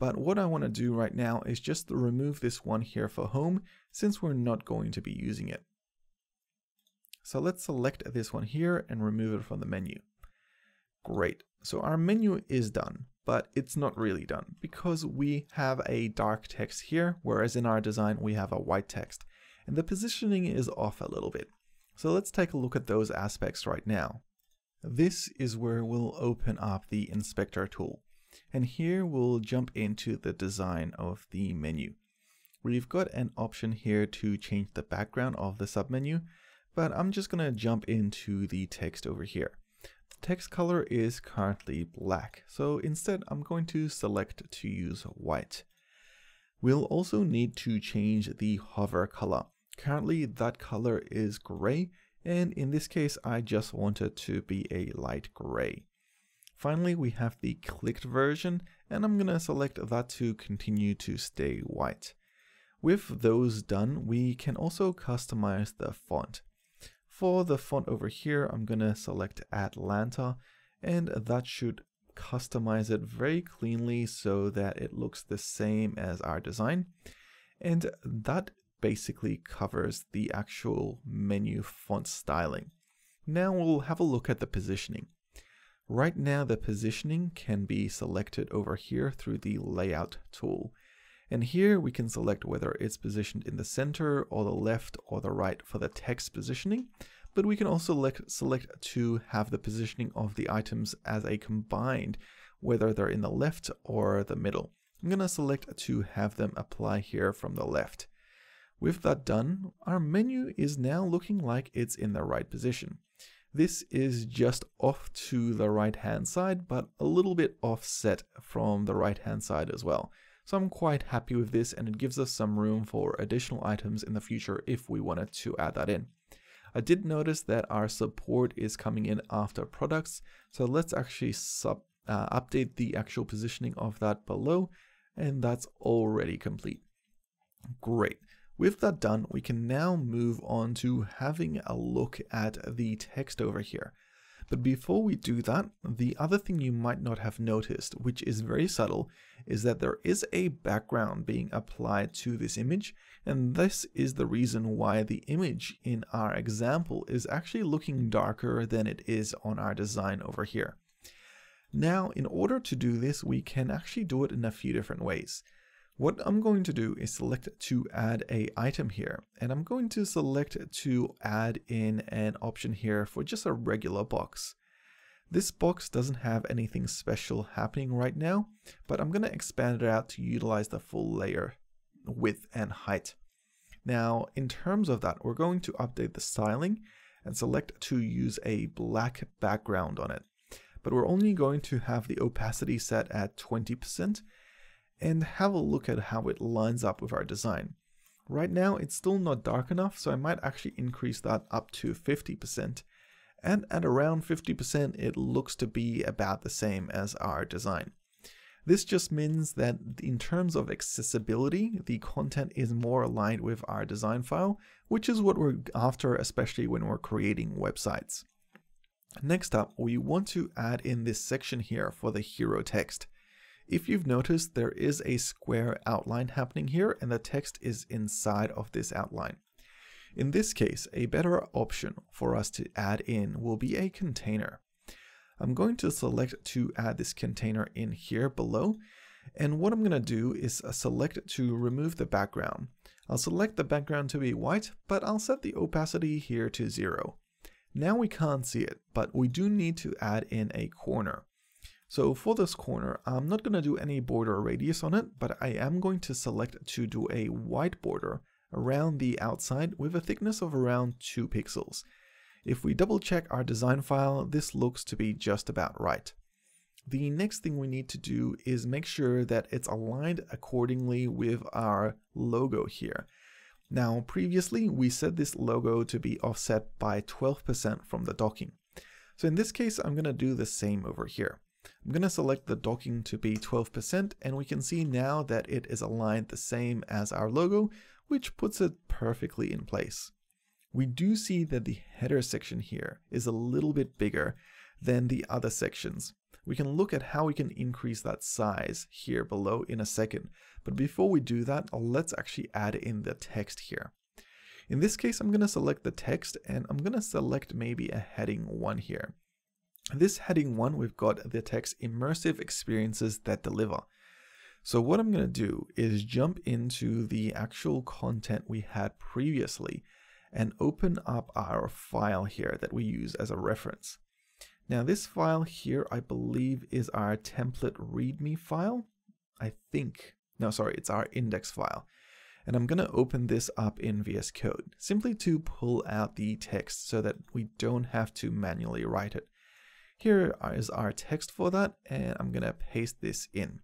But what I want to do right now is just remove this one here for home, since we're not going to be using it. So let's select this one here and remove it from the menu. Great. So our menu is done, but it's not really done because we have a dark text here, whereas in our design we have a white text, and the positioning is off a little bit. So let's take a look at those aspects right now. This is where we'll open up the inspector tool, and here we'll jump into the design of the menu. We've got an option here to change the background of the submenu, but I'm just going to jump into the text over here. The text color is currently black, so instead I'm going to select to use white. We'll also need to change the hover color. Currently that color is gray, and in this case I just want it to be a light gray. Finally, we have the clicked version, and I'm going to select that to continue to stay white. With those done, we can also customize the font. For the font over here, I'm going to select Atlanta, and that should customize it very cleanly so that it looks the same as our design. And that basically covers the actual menu font styling. Now we'll have a look at the positioning. Right now the positioning can be selected over here through the layout tool. And here we can select whether it's positioned in the center or the left or the right for the text positioning, but we can also select to have the positioning of the items as a combined, whether they're in the left or the middle. I'm going to select to have them apply here from the left. With that done, our menu is now looking like it's in the right position. This is just off to the right hand side, but a little bit offset from the right hand side as well. So I'm quite happy with this, and it gives us some room for additional items in the future if we wanted to add that in. I did notice that our support is coming in after products, so let's actually update the actual positioning of that below, and that's already complete. Great. With that done, we can now move on to having a look at the text over here. But before we do that, the other thing you might not have noticed, which is very subtle, is that there is a background being applied to this image, and this is the reason why the image in our example is actually looking darker than it is on our design over here. Now, in order to do this, we can actually do it in a few different ways. What I'm going to do is select to add an item here, and I'm going to select to add in an option here for just a regular box. This box doesn't have anything special happening right now, but I'm going to expand it out to utilize the full layer width and height. Now, in terms of that, we're going to update the styling and select to use a black background on it. But we're only going to have the opacity set at 20%. And have a look at how it lines up with our design. Right now it's still not dark enough, so I might actually increase that up to 50%. And at around 50% it looks to be about the same as our design. This just means that in terms of accessibility, the content is more aligned with our design file, which is what we're after, especially when we're creating websites. Next up, we want to add in this section here for the hero text. If you've noticed, there is a square outline happening here, and the text is inside of this outline. In this case, a better option for us to add in will be a container. I'm going to select to add this container in here below, and what I'm going to do is select to remove the background. I'll select the background to be white, but I'll set the opacity here to 0. Now we can't see it, but we do need to add in a corner. So for this corner, I'm not going to do any border radius on it, but I am going to select to do a white border around the outside with a thickness of around 2 pixels. If we double check our design file, this looks to be just about right. The next thing we need to do is make sure that it's aligned accordingly with our logo here. Now, previously we set this logo to be offset by 12% from the docking. So in this case, I'm going to do the same over here. I'm going to select the docking to be 12%, and we can see now that it is aligned the same as our logo, which puts it perfectly in place. We do see that the header section here is a little bit bigger than the other sections. We can look at how we can increase that size here below in a second, but before we do that, let's actually add in the text here. In this case, I'm going to select the text and I'm going to select maybe a heading 1 here. This heading 1, we've got the text immersive experiences that deliver. So what I'm going to do is jump into the actual content we had previously and open up our file here that we use as a reference. Now this file here, I believe, is our template readme file. It's our index file. And I'm going to open this up in VS Code simply to pull out the text so that we don't have to manually write it. Here is our text for that, and I'm going to paste this in.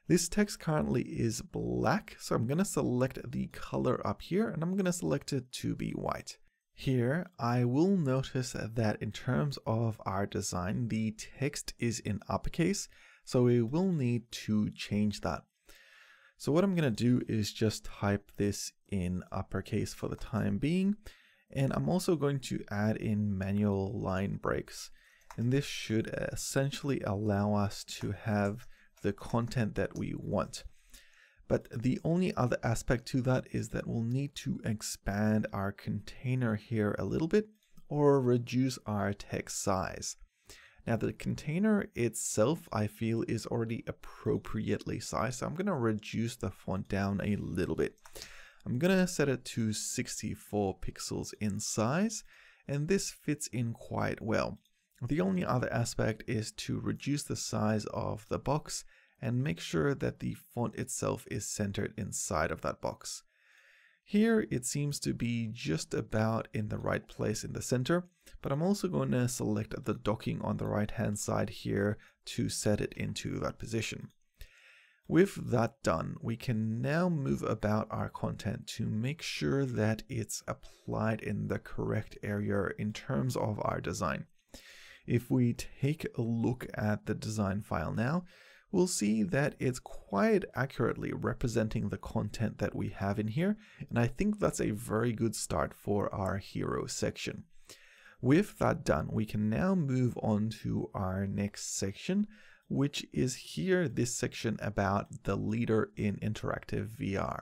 This text currently is black, so I'm going to select the color up here and I'm going to select it to be white. Here, I will notice that in terms of our design, the text is in uppercase, so we will need to change that. So what I'm going to do is just type this in uppercase for the time being, and I'm also going to add in manual line breaks. And this should essentially allow us to have the content that we want. But the only other aspect to that is that we'll need to expand our container here a little bit or reduce our text size. Now the container itself, I feel, is already appropriately sized, so I'm going to reduce the font down a little bit. I'm going to set it to 64 pixels in size, and this fits in quite well. The only other aspect is to reduce the size of the box and make sure that the font itself is centered inside of that box. Here it seems to be just about in the right place in the center, but I'm also going to select the docking on the right hand side here to set it into that position. With that done, we can now move about our content to make sure that it's applied in the correct area in terms of our design. If we take a look at the design file now, we'll see that it's quite accurately representing the content that we have in here, and I think that's a very good start for our hero section. With that done, we can now move on to our next section, which is here, this section about the leader in interactive VR.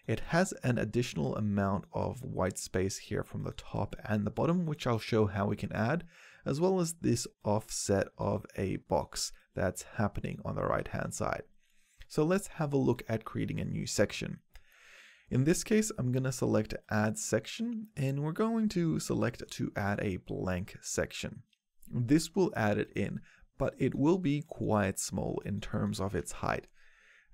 It has an additional amount of white space here from the top and the bottom, which I'll show how we can add, as well as this offset of a box that's happening on the right hand side. So let's have a look at creating a new section. In this case, I'm going to select add section, and we're going to select to add a blank section. This will add it in, but it will be quite small in terms of its height.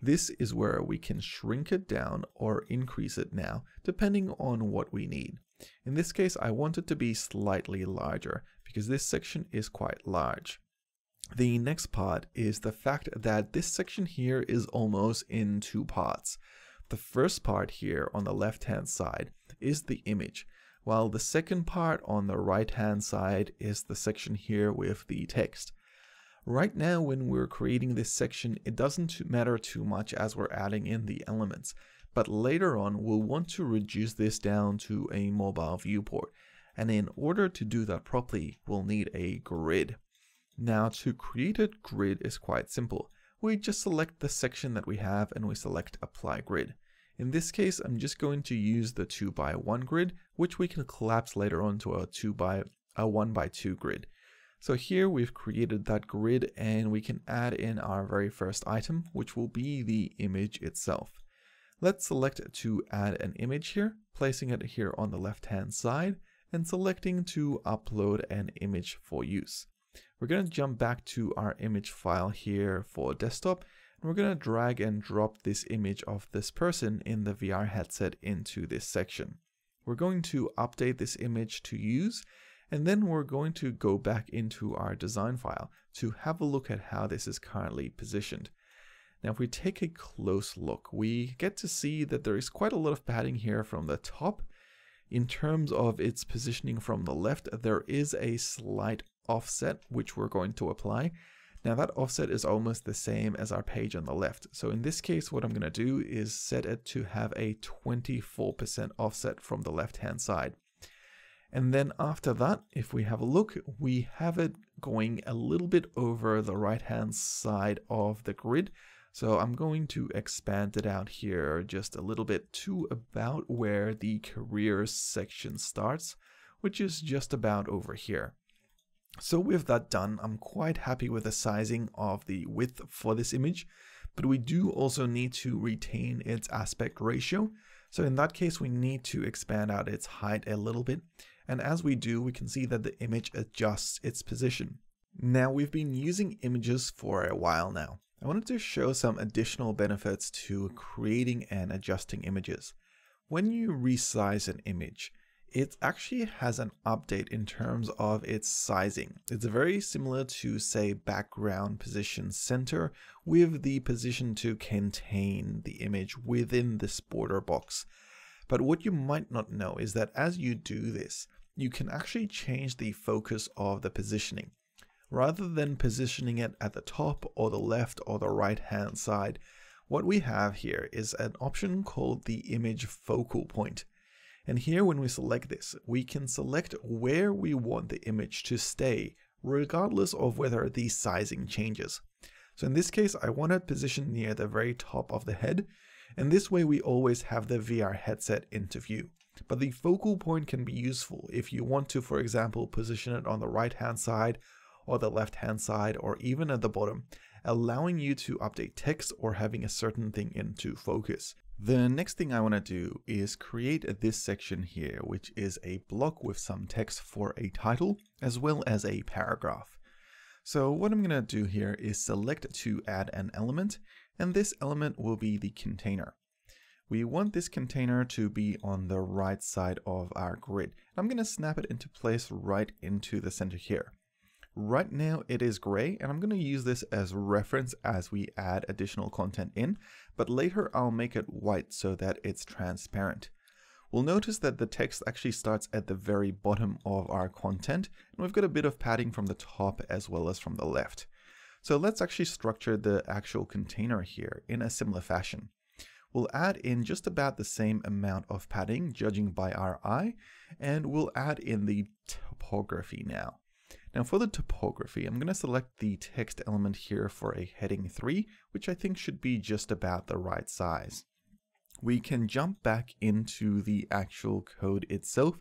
This is where we can shrink it down or increase it now, depending on what we need. In this case, I want it to be slightly larger because this section is quite large. The next part is the fact that this section here is almost in two parts. The first part here on the left hand side is the image, while the second part on the right hand side is the section here with the text. Right now, when we're creating this section, it doesn't matter too much as we're adding in the elements, but later on we'll want to reduce this down to a mobile viewport, and in order to do that properly, we'll need a grid. Now, to create a grid is quite simple. We just select the section that we have and we select apply grid. In this case, I'm just going to use the 2x1 grid, which we can collapse later on to a 1x2 grid. So here we've created that grid, and we can add in our very first item, which will be the image itself. Let's select to add an image here, placing it here on the left hand side and selecting to upload an image for use. We're going to jump back to our image file here for desktop, and we're going to drag and drop this image of this person in the VR headset into this section. We're going to update this image to use, and then we're going to go back into our design file to have a look at how this is currently positioned. Now, if we take a close look, we get to see that there is quite a lot of padding here from the top. In terms of its positioning from the left, there is a slight offset which we're going to apply. Now that offset is almost the same as our page on the left. So in this case, what I'm going to do is set it to have a 24% offset from the left hand side. And then after that, if we have a look, we have it going a little bit over the right hand side of the grid. So I'm going to expand it out here just a little bit to about where the careers section starts, which is just about over here. So with that done, I'm quite happy with the sizing of the width for this image, but we do also need to retain its aspect ratio. So in that case, we need to expand out its height a little bit. And as we do, we can see that the image adjusts its position. Now, we've been using images for a while now. I wanted to show some additional benefits to creating and adjusting images. When you resize an image, it actually has an update in terms of its sizing. It's very similar to, say, background position center with the position to contain the image within this border box. But what you might not know is that as you do this, you can actually change the focus of the positioning. Rather than positioning it at the top or the left or the right hand side, what we have here is an option called the image focal point. And here when we select this, we can select where we want the image to stay, regardless of whether the sizing changes. So in this case, I want it positioned near the very top of the head, and this way we always have the VR headset into view. But the focal point can be useful if you want to, for example, position it on the right hand side or the left hand side or even at the bottom, allowing you to update text or having a certain thing into focus. The next thing I want to do is create this section here, which is a block with some text for a title as well as a paragraph. So what I'm going to do here is select to add an element, and this element will be the container. We want this container to be on the right side of our grid. I'm going to snap it into place right into the center here. Right now it is gray, and I'm going to use this as reference as we add additional content in, but later I'll make it white so that it's transparent. We'll notice that the text actually starts at the very bottom of our content, and we've got a bit of padding from the top as well as from the left. So let's actually structure the actual container here in a similar fashion. We'll add in just about the same amount of padding, judging by our eye, and we'll add in the typography now. Now for the typography, I'm going to select the text element here for a heading 3, which I think should be just about the right size. We can jump back into the actual code itself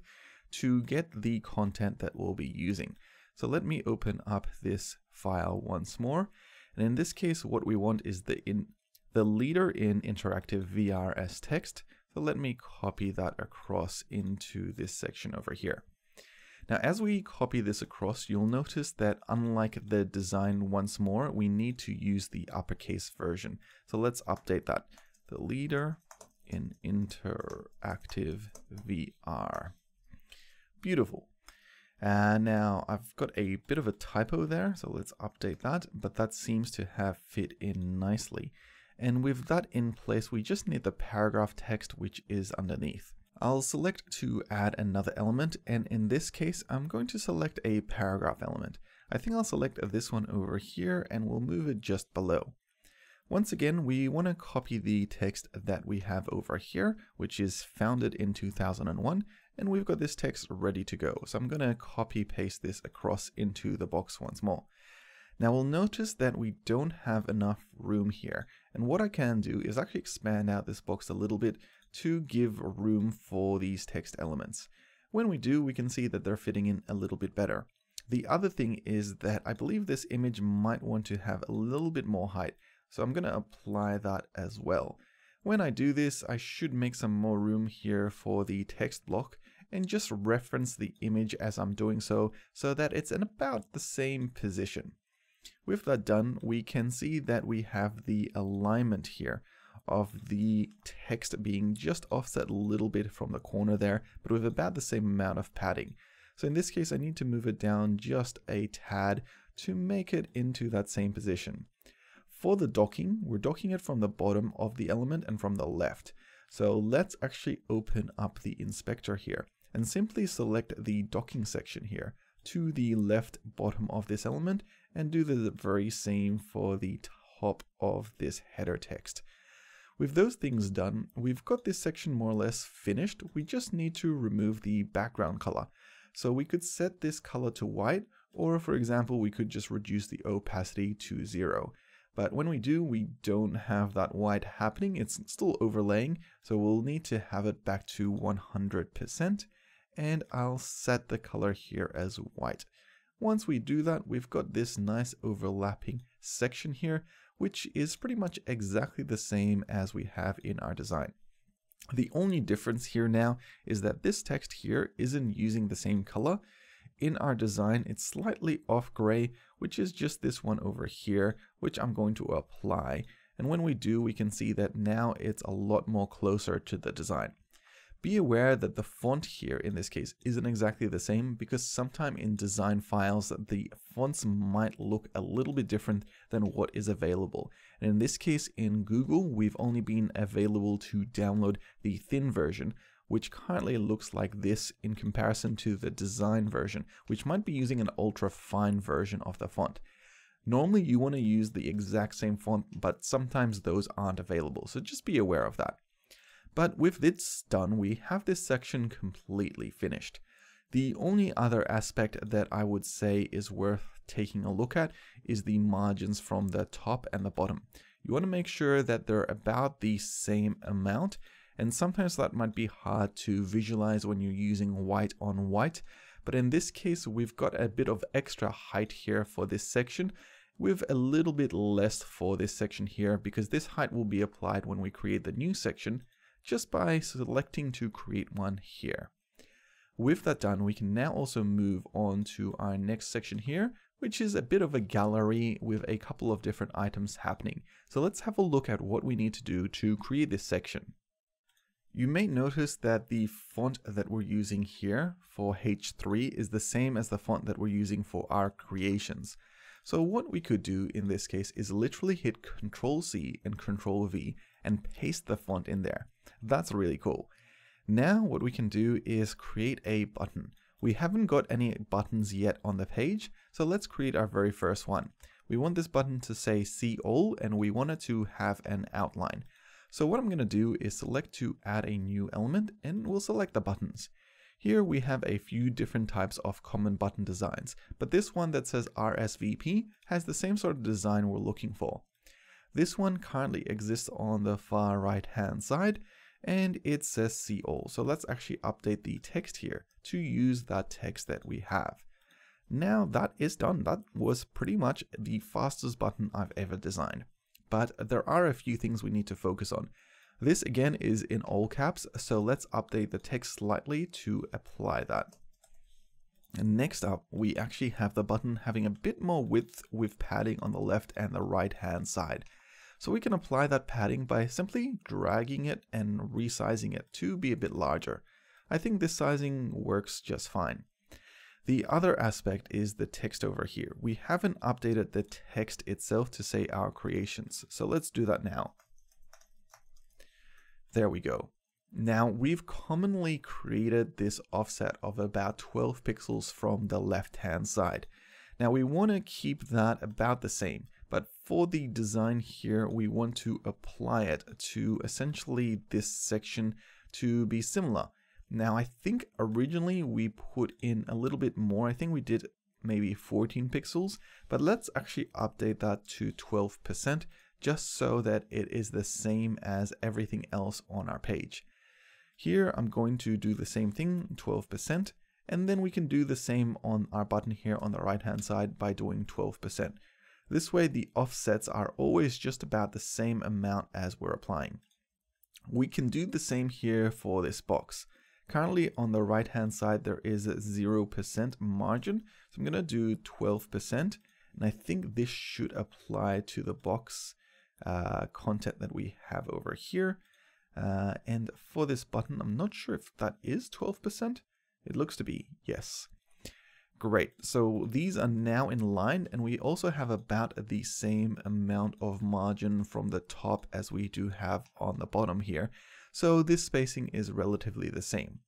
to get the content that we'll be using. So let me open up this file once more. And in this case, what we want is the leader in interactive VR as text. So let me copy that across into this section over here. Now, as we copy this across, you'll notice that unlike the design once more, we need to use the uppercase version. So let's update that. The leader in interactive VR. Beautiful. And now I've got a bit of a typo there, so let's update that, but that seems to have fit in nicely. And with that in place, we just need the paragraph text, which is underneath. I'll select to add another element, and in this case, I'm going to select a paragraph element. I think I'll select this one over here, and we'll move it just below. Once again, we want to copy the text that we have over here, which is founded in 2001, and we've got this text ready to go. So I'm going to copy paste this across into the box once more. Now we'll notice that we don't have enough room here, and what I can do is actually expand out this box a little bit to give room for these text elements. When we do, we can see that they're fitting in a little bit better. The other thing is that I believe this image might want to have a little bit more height, so I'm going to apply that as well. When I do this, I should make some more room here for the text block and just reference the image as I'm doing so that it's in about the same position. With that done, we can see that we have the alignment here of the text being just offset a little bit from the corner there, but with about the same amount of padding. So in this case, I need to move it down just a tad to make it into that same position. For the docking, we're docking it from the bottom of the element and from the left. So let's actually open up the inspector here and simply select the docking section here to the left bottom of this element and do the very same for the top of this header text. With those things done, we've got this section more or less finished. We just need to remove the background color. So we could set this color to white, or for example, we could just reduce the opacity to 0. But when we do, we don't have that white happening. It's still overlaying, so we'll need to have it back to 100%. And I'll set the color here as white. Once we do that, we've got this nice overlapping section here, which is pretty much exactly the same as we have in our design. The only difference here now is that this text here isn't using the same color. In our design, it's slightly off gray, which is just this one over here, which I'm going to apply. And when we do, we can see that now it's a lot more closer to the design. Be aware that the font here in this case isn't exactly the same, because sometimes in design files the fonts might look a little bit different than what is available. And in this case in Google, we've only been available to download the thin version, which currently looks like this in comparison to the design version, which might be using an ultra fine version of the font. Normally you want to use the exact same font, but sometimes those aren't available, so just be aware of that. But with this done, we have this section completely finished. The only other aspect that I would say is worth taking a look at is the margins from the top and the bottom. You want to make sure that they're about the same amount, and sometimes that might be hard to visualize when you're using white on white. But in this case, we've got a bit of extra height here for this section, with a little bit less for this section here, because this height will be applied when we create the new section, just by selecting to create one here. With that done, we can now also move on to our next section here, which is a bit of a gallery with a couple of different items happening. So let's have a look at what we need to do to create this section. You may notice that the font that we're using here for H3 is the same as the font that we're using for our creations. So what we could do in this case is literally hit Ctrl+C and Ctrl+V and paste the font in there. That's really cool. Now what we can do is create a button. We haven't got any buttons yet on the page, so let's create our very first one. We want this button to say See All, and we want it to have an outline. So what I'm going to do is select to add a new element, and we'll select the buttons. Here we have a few different types of common button designs, but this one that says RSVP has the same sort of design we're looking for. This one currently exists on the far right hand side, and it says See All. So let's actually update the text here to use that text that we have. Now that is done. That was pretty much the fastest button I've ever designed. But there are a few things we need to focus on. This again is in all caps, so let's update the text slightly to apply that. And next up, we actually have the button having a bit more width with padding on the left and the right hand side. So we can apply that padding by simply dragging it and resizing it to be a bit larger. I think this sizing works just fine. The other aspect is the text over here. We haven't updated the text itself to say our creations, so let's do that now. There we go. Now we've commonly created this offset of about 12 pixels from the left hand side. Now we want to keep that about the same, but for the design here we want to apply it to essentially this section to be similar. Now I think originally we put in a little bit more. I think we did maybe 14 pixels, but let's actually update that to 12% just so that it is the same as everything else on our page. Here I'm going to do the same thing, 12%, and then we can do the same on our button here on the right hand side by doing 12%. This way the offsets are always just about the same amount as we're applying. We can do the same here for this box. Currently on the right hand side there is a 0% margin, so I'm going to do 12%, and I think this should apply to the box content that we have over here. And for this button, I'm not sure if that is 12%. It looks to be, yes. Great, so these are now in line, and we also have about the same amount of margin from the top as we do have on the bottom here. So this spacing is relatively the same.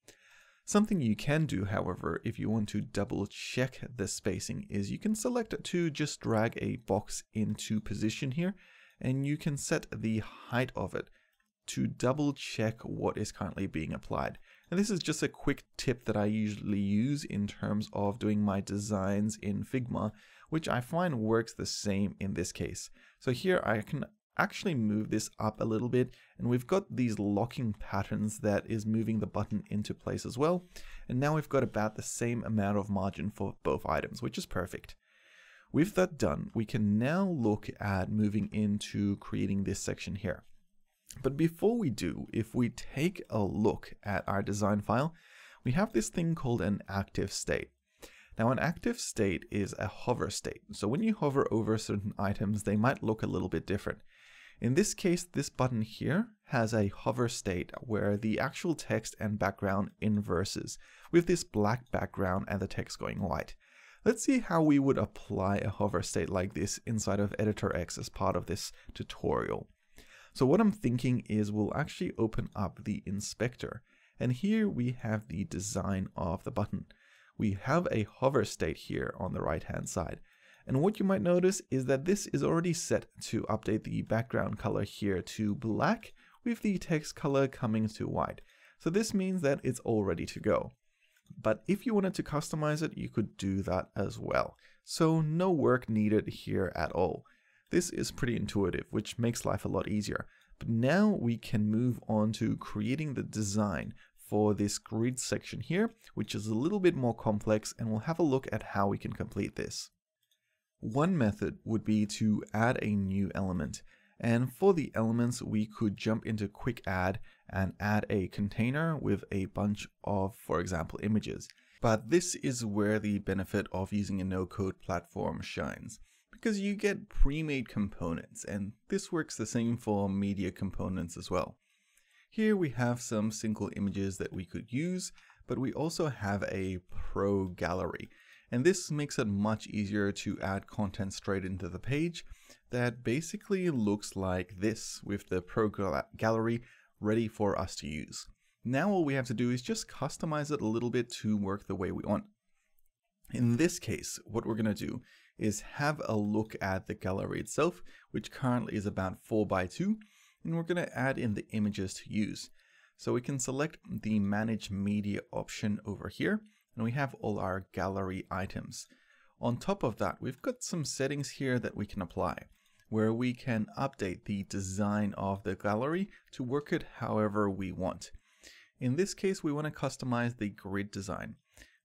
Something you can do, however, if you want to double check the spacing is you can select to just drag a box into position here, and you can set the height of it to double check what is currently being applied. And this is just a quick tip that I usually use in terms of doing my designs in Figma, which I find works the same in this case. So here I can actually move this up a little bit, and we've got these locking patterns that is moving the button into place as well. And now we've got about the same amount of margin for both items, which is perfect. With that done, we can now look at moving into creating this section here. But before we do, if we take a look at our design file, we have this thing called an active state. Now, an active state is a hover state. So when you hover over certain items, they might look a little bit different. In this case, this button here has a hover state where the actual text and background inverses, with this black background and the text going white. Let's see how we would apply a hover state like this inside of editorx as part of this tutorial. So what I'm thinking is we'll actually open up the inspector, and here we have the design of the button. We have a hover state here on the right hand side. And what you might notice is that this is already set to update the background color here to black with the text color coming to white. So this means that it's all ready to go. But if you wanted to customize it, you could do that as well. So no work needed here at all. This is pretty intuitive, which makes life a lot easier. But now we can move on to creating the design for this grid section here, which is a little bit more complex, and we'll have a look at how we can complete this. One method would be to add a new element. And for the elements, we could jump into Quick Add and add a container with a bunch of, for example, images. But this is where the benefit of using a no-code platform shines, because you get pre-made components, and this works the same for media components as well. Here we have some single images that we could use, but we also have a pro gallery. And this makes it much easier to add content straight into the page that basically looks like this, with the pro gallery ready for us to use. Now all we have to do is just customize it a little bit to work the way we want. In this case, what we're going to do is have a look at the gallery itself, which currently is about 4x2, and we're going to add in the images to use. So we can select the Manage Media option over here, and we have all our gallery items. On top of that, we've got some settings here that we can apply, where we can update the design of the gallery to work it however we want. In this case, we want to customize the grid design.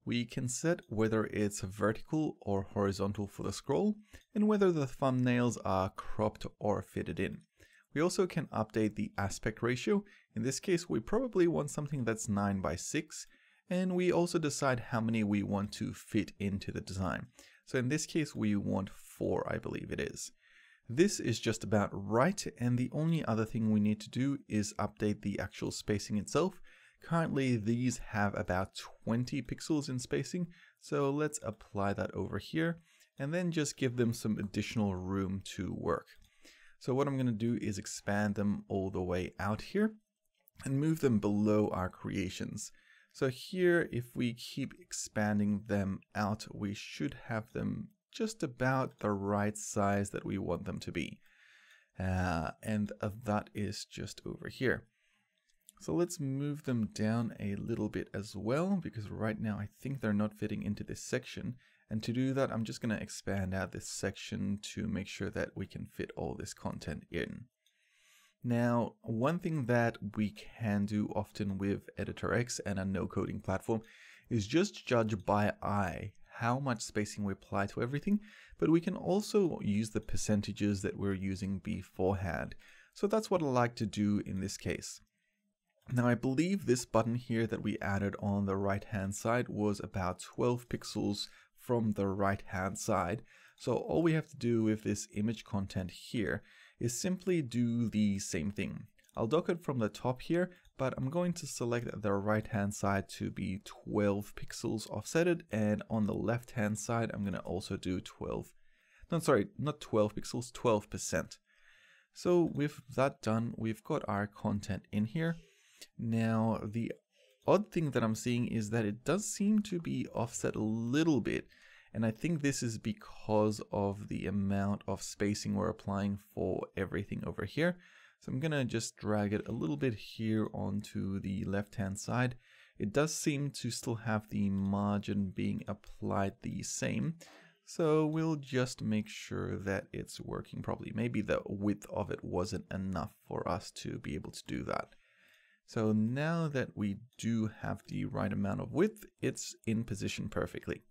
We can set whether it's vertical or horizontal for the scroll, and whether the thumbnails are cropped or fitted in. We also can update the aspect ratio. In this case, we probably want something that's 9:6, and we also decide how many we want to fit into the design. So in this case, we want 4, I believe it is. This is just about right, and the only other thing we need to do is update the actual spacing itself. Currently, these have about 20 pixels in spacing, so let's apply that over here, and then just give them some additional room to work. So what I'm going to do is expand them all the way out here, and move them below our creations. So here, if we keep expanding them out, we should have them just about the right size that we want them to be. And that is just over here. So let's move them down a little bit as well, because right now I think they're not fitting into this section. And to do that, I'm just going to expand out this section to make sure that we can fit all this content in. Now, one thing that we can do often with editorx and a no-coding platform is just judge by eye how much spacing we apply to everything, but we can also use the percentages that we're using beforehand. So that's what I like to do in this case. Now, I believe this button here that we added on the right hand side was about 12 pixels from the right hand side. So all we have to do with this image content here is simply do the same thing. I'll dock it from the top here, but I'm going to select the right hand side to be 12 pixels offsetted, and on the left hand side I'm going to also do 12 pixels, 12%. So with that done, we've got our content in here. Now the odd thing that I'm seeing is that it does seem to be offset a little bit, and I think this is because of the amount of spacing we're applying for everything over here. So I'm gonna just drag it a little bit here onto the left hand side, it does seem to still have the margin being applied the same. So we'll just make sure that it's working properly. Maybe the width of it wasn't enough for us to be able to do that. So now that we do have the right amount of width, it's in position perfectly.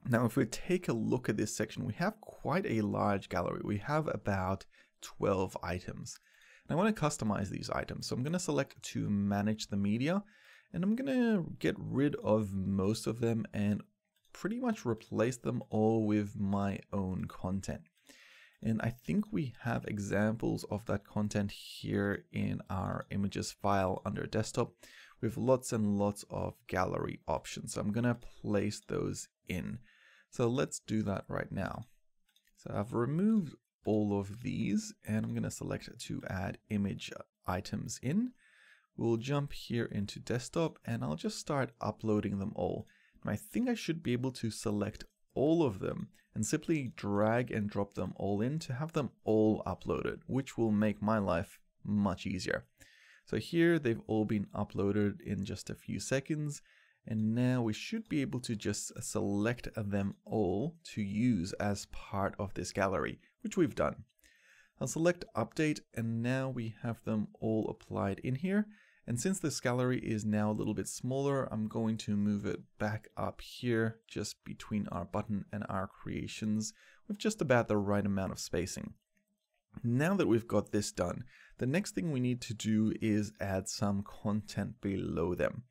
Now, if we take a look at this section, we have quite a large gallery. We have about 12 items. And I want to customize these items. So I'm going to select to manage the media, and I'm going to get rid of most of them and pretty much replace them all with my own content. And I think we have examples of that content here in our images file under desktop with lots and lots of gallery options. So I'm going to place those in. So let's do that right now. So I've removed all of these and I'm going to select to add image items in. We'll jump here into desktop and I'll just start uploading them all. And I think I should be able to select all of them and simply drag and drop them all in to have them all uploaded, which will make my life much easier. So here they've all been uploaded in just a few seconds, and now we should be able to just select them all to use as part of this gallery, which we've done. I'll select update, and now we have them all applied in here. And since this gallery is now a little bit smaller, I'm going to move it back up here just between our button and our creations with just about the right amount of spacing. Now that we've got this done, the next thing we need to do is add some content below them.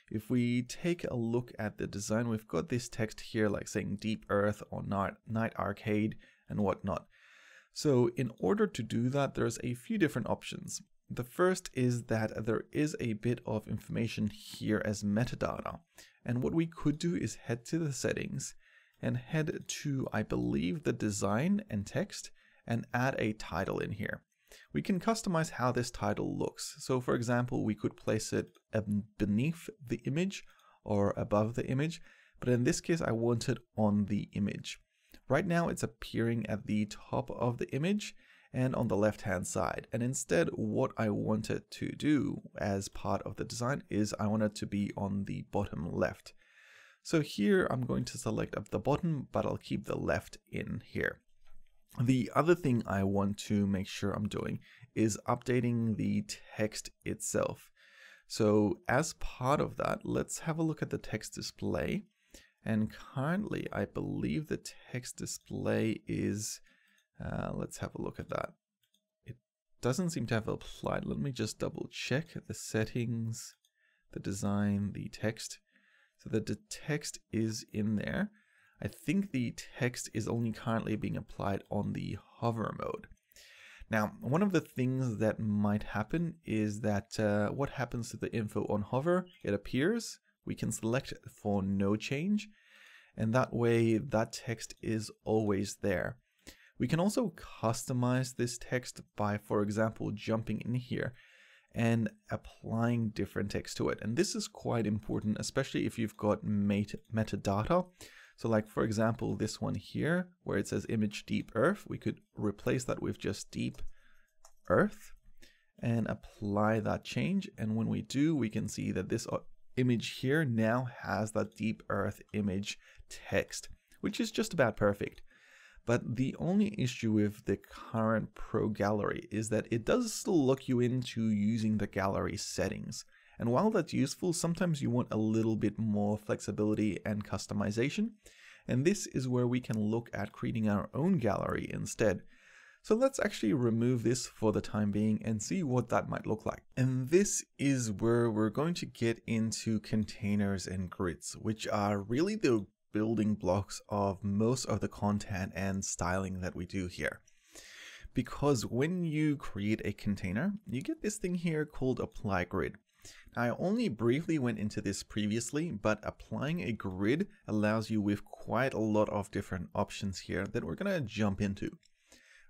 If we take a look at the design, we've got this text here like saying Deep Earth or Night Arcade and whatnot. So in order to do that, there's a few different options. The first is that there is a bit of information here as metadata. And what we could do is head to the settings and head to, I believe, the design and text and add a title in here. We can customize how this title looks. So for example, we could place it beneath the image or above the image, but in this case, I want it on the image. Right now it's appearing at the top of the image and on the left hand side. And instead, what I want it to do as part of the design is I want it to be on the bottom left. So here I'm going to select up the bottom, but I'll keep the left in here. The other thing I want to make sure I'm doing is updating the text itself. So as part of that, let's have a look at the text display. And currently, I believe the text display is, let's have a look at that. It doesn't seem to have applied. Let me just double check the settings, the design, the text. So that the text is in there. I think the text is only currently being applied on the hover mode. Now, one of the things that might happen is that what happens to the info on hover, it appears. We can select for no change, and that way that text is always there. We can also customize this text by, for example, jumping in here and applying different text to it. And this is quite important, especially if you've got metadata. So like, for example, this one here, where it says image Deep Earth, we could replace that with just Deep Earth and apply that change. And when we do, we can see that this image here now has that Deep Earth image text, which is just about perfect. But the only issue with the current Pro Gallery is that it does still lock you into using the gallery settings. And while that's useful, sometimes you want a little bit more flexibility and customization. And this is where we can look at creating our own gallery instead. So let's actually remove this for the time being and see what that might look like. And this is where we're going to get into containers and grids, which are really the building blocks of most of the content and styling that we do here. Because when you create a container, you get this thing here called apply grid. Now, I only briefly went into this previously, but applying a grid allows you with quite a lot of different options here that we're going to jump into.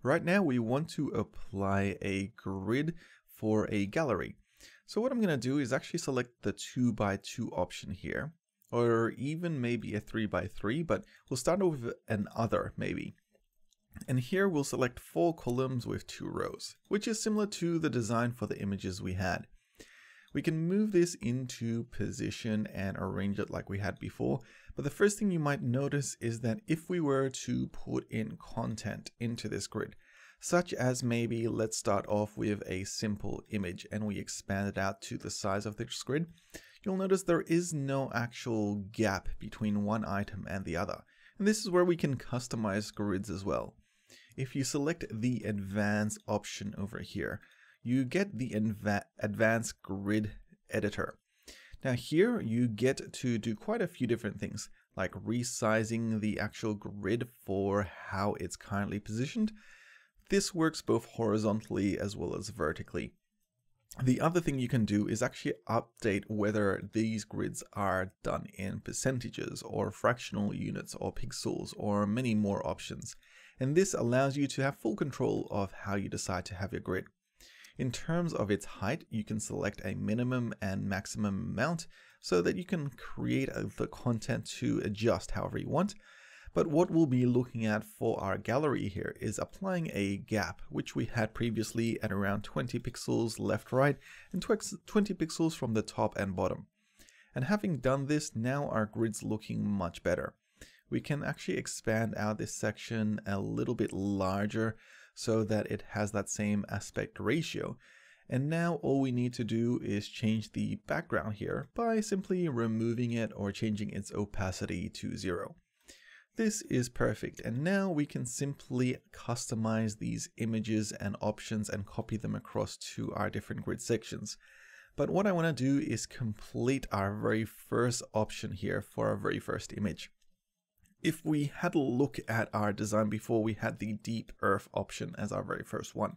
Right now, we want to apply a grid for a gallery. So what I'm going to do is actually select the 2x2 option here, or even maybe a 3x3, but we'll start with an other maybe. And here we'll select 4 columns with 2 rows, which is similar to the design for the images we had. We can move this into position and arrange it like we had before. But the first thing you might notice is that if we were to put in content into this grid, such as maybe let's start off with a simple image and we expand it out to the size of this grid, you'll notice there is no actual gap between one item and the other. And this is where we can customize grids as well. If you select the advanced option over here, you get the advanced grid editor. Now here you get to do quite a few different things, like resizing the actual grid for how it's currently positioned. This works both horizontally as well as vertically. The other thing you can do is actually update whether these grids are done in percentages or fractional units or pixels or many more options. And this allows you to have full control of how you decide to have your grid. In terms of its height, you can select a minimum and maximum amount so that you can create the content to adjust however you want. But what we'll be looking at for our gallery here is applying a gap, which we had previously at around 20 pixels left, right, and 20 pixels from the top and bottom. And having done this, now our grid's looking much better. We can actually expand out this section a little bit larger so that it has that same aspect ratio. And now all we need to do is change the background here by simply removing it or changing its opacity to 0. This is perfect, and now we can simply customize these images and options and copy them across to our different grid sections. But what I want to do is complete our very first option here for our very first image. If we had a look at our design before, we had the deep earth option as our very first one.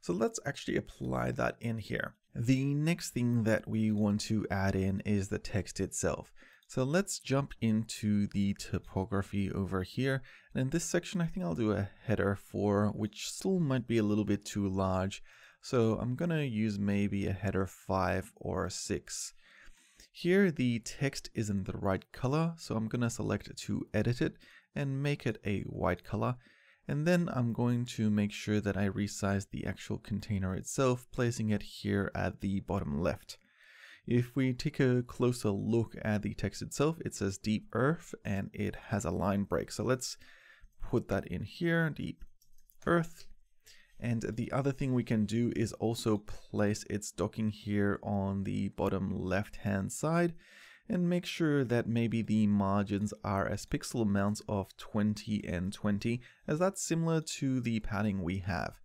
So let's actually apply that in here. The next thing that we want to add in is the text itself. So let's jump into the typography over here. And in this section, I think I'll do a header 4, which still might be a little bit too large. So I'm going to use maybe a header 5 or 6. Here the text isn't the right color, so I'm going to select to edit it and make it a white color. And then I'm going to make sure that I resize the actual container itself, placing it here at the bottom left. If we take a closer look at the text itself, it says deep earth and it has a line break. So let's put that in here, deep earth. And the other thing we can do is also place its docking here on the bottom left hand side and make sure that maybe the margins are as pixel amounts of 20 and 20, as that's similar to the padding we have.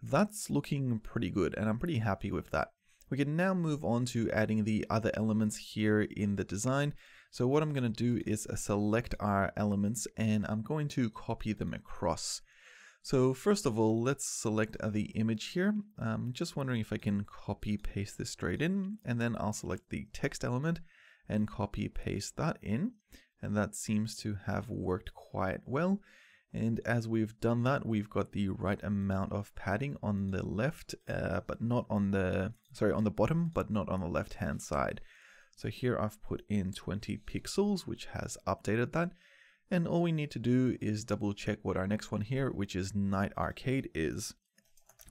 That's looking pretty good and I'm pretty happy with that. We can now move on to adding the other elements here in the design. So what I'm going to do is select our elements and I'm going to copy them across. So first of all, let's select the image here. I'm just wondering if I can copy paste this straight in, and then I'll select the text element and copy paste that in. And that seems to have worked quite well. And as we've done that, we've got the right amount of padding on the left, but not on the, on the bottom, but not on the left hand side. So here I've put in 20 pixels, which has updated that. And all we need to do is double check what our next one here, which is Night Arcade, is.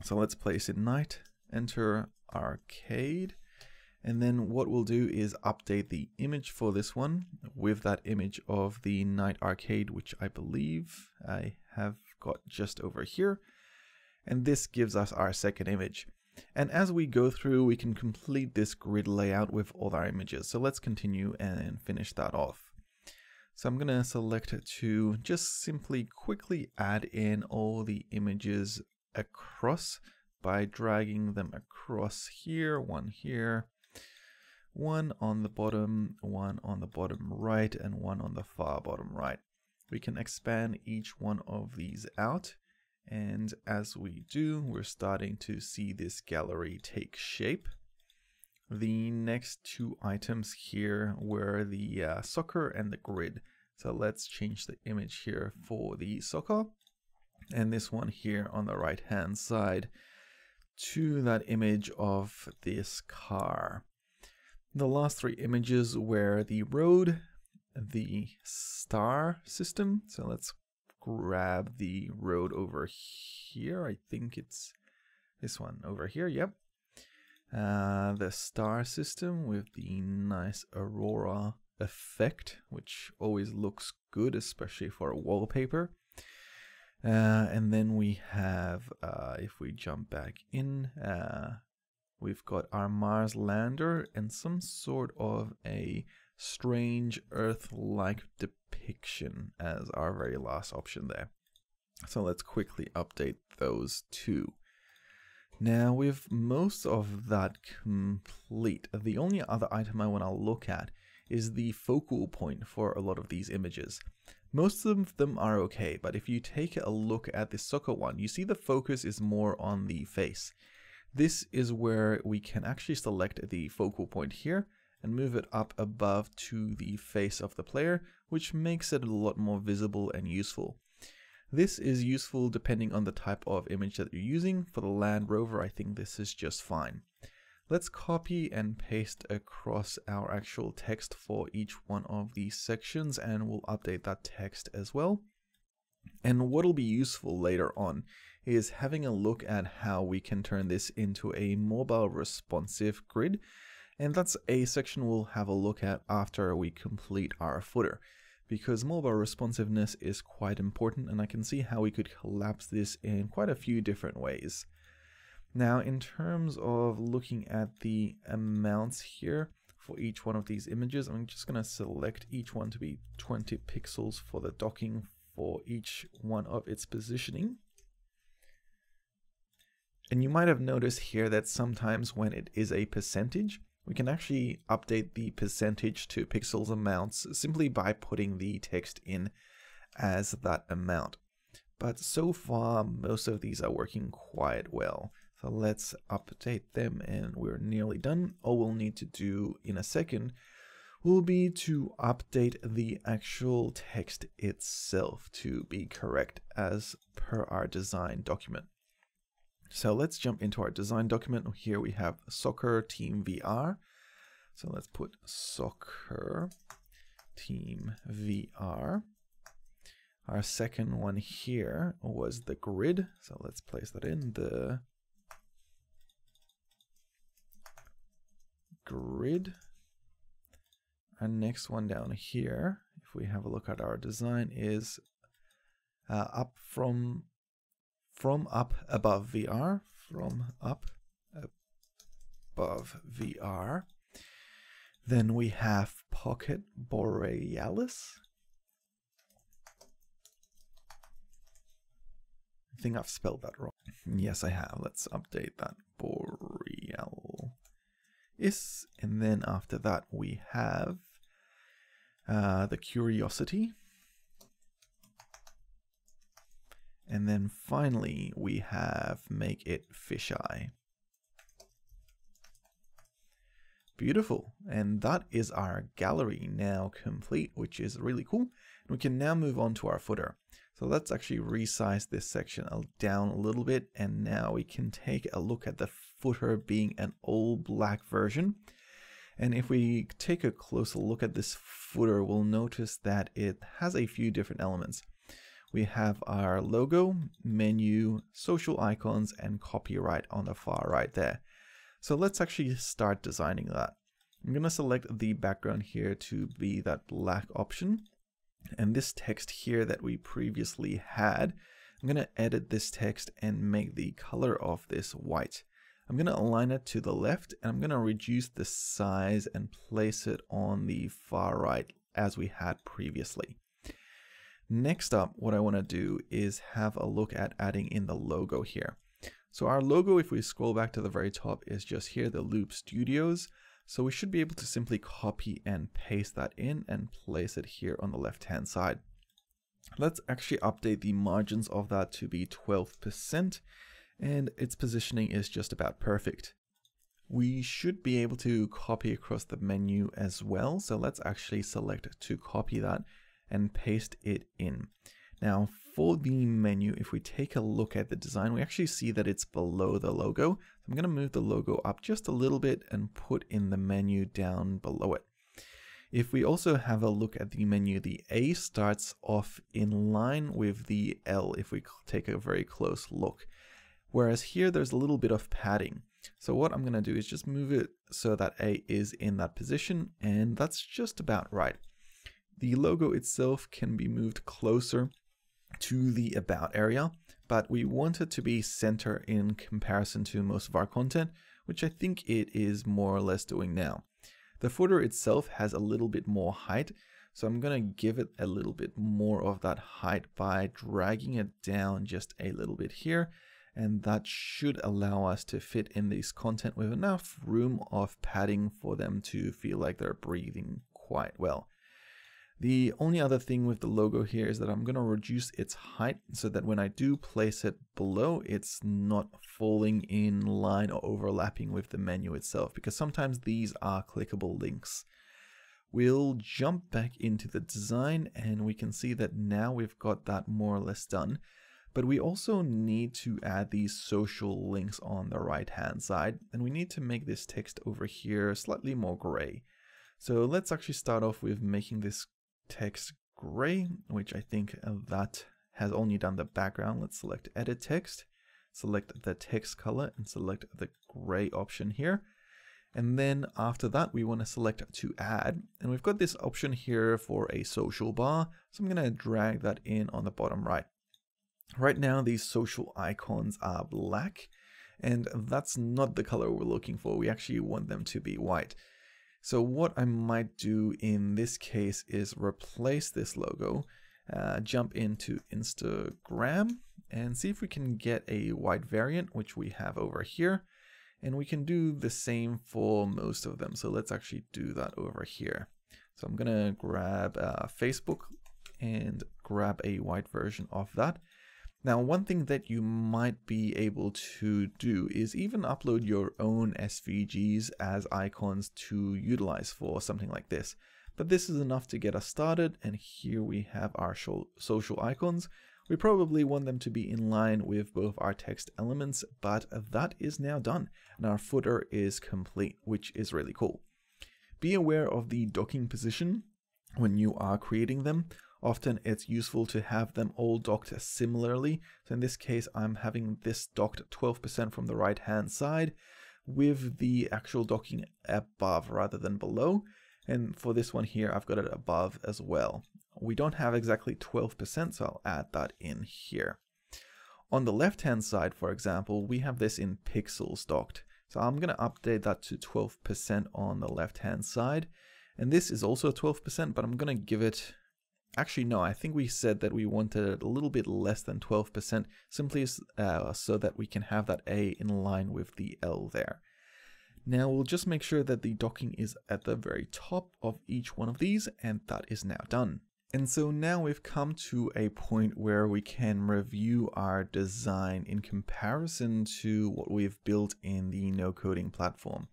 So let's place in Night, enter Arcade. And then what we'll do is update the image for this one with that image of the Night Arcade, which I believe I have got just over here. And this gives us our second image. And as we go through, we can complete this grid layout with all our images. So let's continue and finish that off. So I'm going to select to just simply quickly add in all the images across by dragging them across here, one on the bottom right, and one on the far bottom right. We can expand each one of these out, and as we do, we're starting to see this gallery take shape. The next two items here were the soccer and the grid. So let's change the image here for the soccer, and this one here on the right hand side to that image of this car. The last three images were the road, the star system. So let's grab the road over here. I think it's this one over here. Yep. The star system with the nice aurora effect, which always looks good, especially for a wallpaper. And then we have, if we jump back in, we've got our Mars lander and some sort of a strange Earth-like depiction as our very last option there. So let's quickly update those two. Now with most of that complete, the only other item I want to look at is the focal point for a lot of these images. Most of them are okay, but if you take a look at the soccer one, you see the focus is more on the face. This is where we can actually select the focal point here and move it up above to the face of the player, which makes it a lot more visible and useful. This is useful depending on the type of image that you're using. For the Land Rover, I think this is just fine. Let's copy and paste across our actual text for each one of these sections, and we'll update that text as well. And what'll be useful later on is having a look at how we can turn this into a mobile responsive grid. And that's a section we'll have a look at after we complete our footer, because mobile responsiveness is quite important, and I can see how we could collapse this in quite a few different ways. Now, in terms of looking at the amounts here for each one of these images, I'm just going to select each one to be 20 pixels for the docking for each one of its positioning. And you might have noticed here that sometimes when it is a percentage, we can actually update the percentage to pixels amounts simply by putting the text in as that amount. But so far, most of these are working quite well. So let's update them and we're nearly done. All we'll need to do in a second will be to update the actual text itself to be correct as per our design document. So let's jump into our design document. Here we have soccer team VR. So let's put soccer team VR. Our second one here was the grid. So let's place that in the grid. Our next one down here, if we have a look at our design, is up from up above VR, from up above VR. Then we have Pocket Borealis. I think I've spelled that wrong. Yes, I have. Let's update that. Borealis. And then after that we have the Curiosity. And then finally we have Make It Fisheye. Beautiful. And that is our gallery now complete, which is really cool. And we can now move on to our footer. So let's actually resize this section down a little bit, and now we can take a look at the footer being an all black version. And if we take a closer look at this footer, we'll notice that it has a few different elements. We have our logo, menu, social icons, and copyright on the far right there. So let's actually start designing that. I'm going to select the background here to be that black option. And this text here that we previously had, I'm going to edit this text and make the color of this white. I'm going to align it to the left, and I'm going to reduce the size and place it on the far right as we had previously. Next up, what I want to do is have a look at adding in the logo here. So our logo, if we scroll back to the very top, is just here, the Loop Studios. So we should be able to simply copy and paste that in and place it here on the left-hand side. Let's actually update the margins of that to be 12%, and its positioning is just about perfect. We should be able to copy across the menu as well. So let's actually select to copy that and paste it in. Now for the menu, if we take a look at the design, we actually see that it's below the logo. I'm going to move the logo up just a little bit and put in the menu down below it. If we also have a look at the menu, the A starts off in line with the L if we take a very close look. Whereas here there's a little bit of padding. So what I'm going to do is just move it so that A is in that position, and that's just about right. The logo itself can be moved closer to the about area, but we want it to be center in comparison to most of our content, which I think it is more or less doing now. The footer itself has a little bit more height, so I'm going to give it a little bit more of that height by dragging it down just a little bit here, and that should allow us to fit in this content with enough room of padding for them to feel like they're breathing quite well. The only other thing with the logo here is that I'm going to reduce its height so that when I do place it below, it's not falling in line or overlapping with the menu itself, because sometimes these are clickable links. We'll jump back into the design and we can see that now we've got that more or less done. But we also need to add these social links on the right hand side, and we need to make this text over here slightly more gray. So let's actually start off with making this text gray, which I think that has only done the background. Let's select edit text, select the text color, and select the gray option here. And then after that, we want to select to add, and we've got this option here for a social bar. So I'm going to drag that in on the bottom right. Right now, these social icons are black, and that's not the color we're looking for. We actually want them to be white. So what I might do in this case is replace this logo, jump into Instagram and see if we can get a white variant, which we have over here. And we can do the same for most of them. So let's actually do that over here. So I'm going to grab Facebook and grab a white version of that. Now, one thing that you might be able to do is even upload your own SVGs as icons to utilize for something like this. But this is enough to get us started, and here we have our social icons. We probably want them to be in line with both our text elements, but that is now done, and our footer is complete, which is really cool. Be aware of the docking position when you are creating them. Often it's useful to have them all docked similarly. So in this case, I'm having this docked 12% from the right hand side with the actual docking above rather than below. And for this one here, I've got it above as well. We don't have exactly 12%, so I'll add that in here. On the left hand side, for example, we have this in pixels docked. So I'm going to update that to 12% on the left hand side. And this is also 12%, but I'm going to give it... Actually, no, I think we said that we wanted it a little bit less than 12%, simply so that we can have that A in line with the L there. Now we'll just make sure that the docking is at the very top of each one of these, and that is now done. And so now we've come to a point where we can review our design in comparison to what we've built in the no coding platform.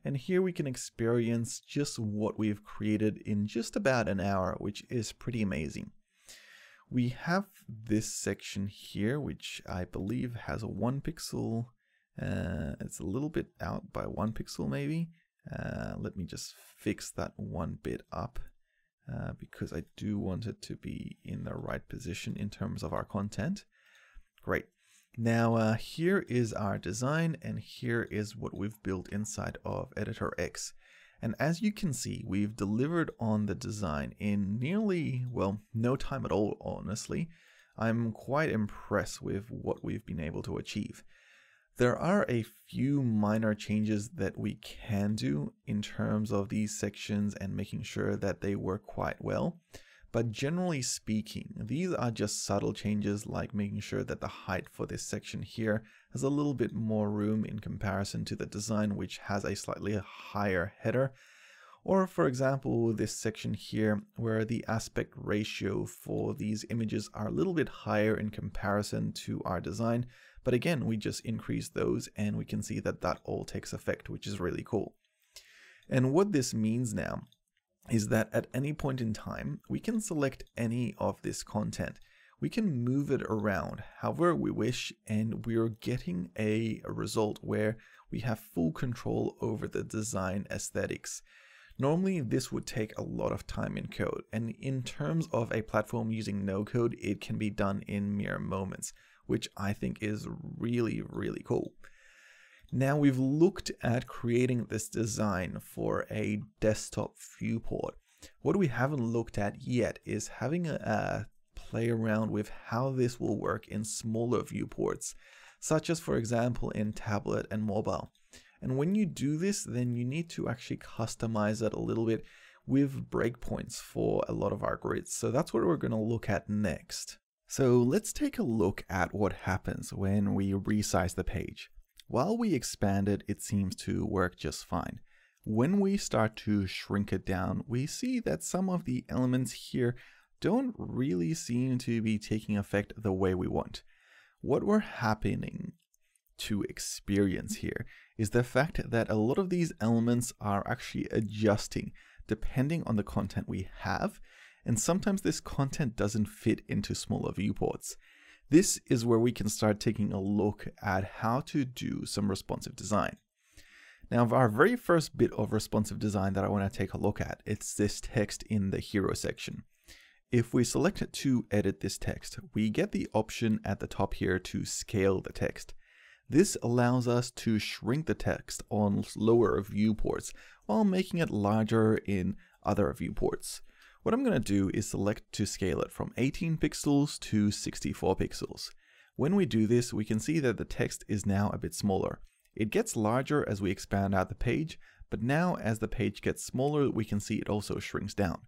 And here we can experience just what we've created in just about an hour, which is pretty amazing. We have this section here, which I believe has a 1 pixel. It's a little bit out by 1 pixel maybe. Let me just fix that one bit up because I do want it to be in the right position in terms of our content. Great. Now here is our design, and here is what we've built inside of editorx. And as you can see, we've delivered on the design in nearly, well, no time at all, honestly. I'm quite impressed with what we've been able to achieve. There are a few minor changes that we can do in terms of these sections and making sure that they work quite well. But generally speaking, these are just subtle changes, like making sure that the height for this section here has a little bit more room in comparison to the design, which has a slightly higher header. Or for example, this section here, where the aspect ratio for these images are a little bit higher in comparison to our design. But again, we just increase those and we can see that that all takes effect, which is really cool. And what this means now is that at any point in time, we can select any of this content. We can move it around however we wish, and we're getting a result where we have full control over the design aesthetics. Normally, this would take a lot of time in code, and in terms of a platform using no code, it can be done in mere moments, which I think is really, really cool. Now we've looked at creating this design for a desktop viewport. What we haven't looked at yet is having a play around with how this will work in smaller viewports, such as for example in tablet and mobile. And when you do this, then you need to actually customize it a little bit with breakpoints for a lot of our grids. So that's what we're going to look at next. So let's take a look at what happens when we resize the page. While we expand it, it seems to work just fine. When we start to shrink it down, we see that some of the elements here don't really seem to be taking effect the way we want. What we're happening to experience here is the fact that a lot of these elements are actually adjusting depending on the content we have, and sometimes this content doesn't fit into smaller viewports. This is where we can start taking a look at how to do some responsive design. Now, our very first bit of responsive design that I want to take a look at, it's this text in the hero section. If we select to edit this text, we get the option at the top here to scale the text. This allows us to shrink the text on lower viewports while making it larger in other viewports. What I'm going to do is select to scale it from 18 pixels to 64 pixels. When we do this, we can see that the text is now a bit smaller. It gets larger as we expand out the page, but now as the page gets smaller, we can see it also shrinks down.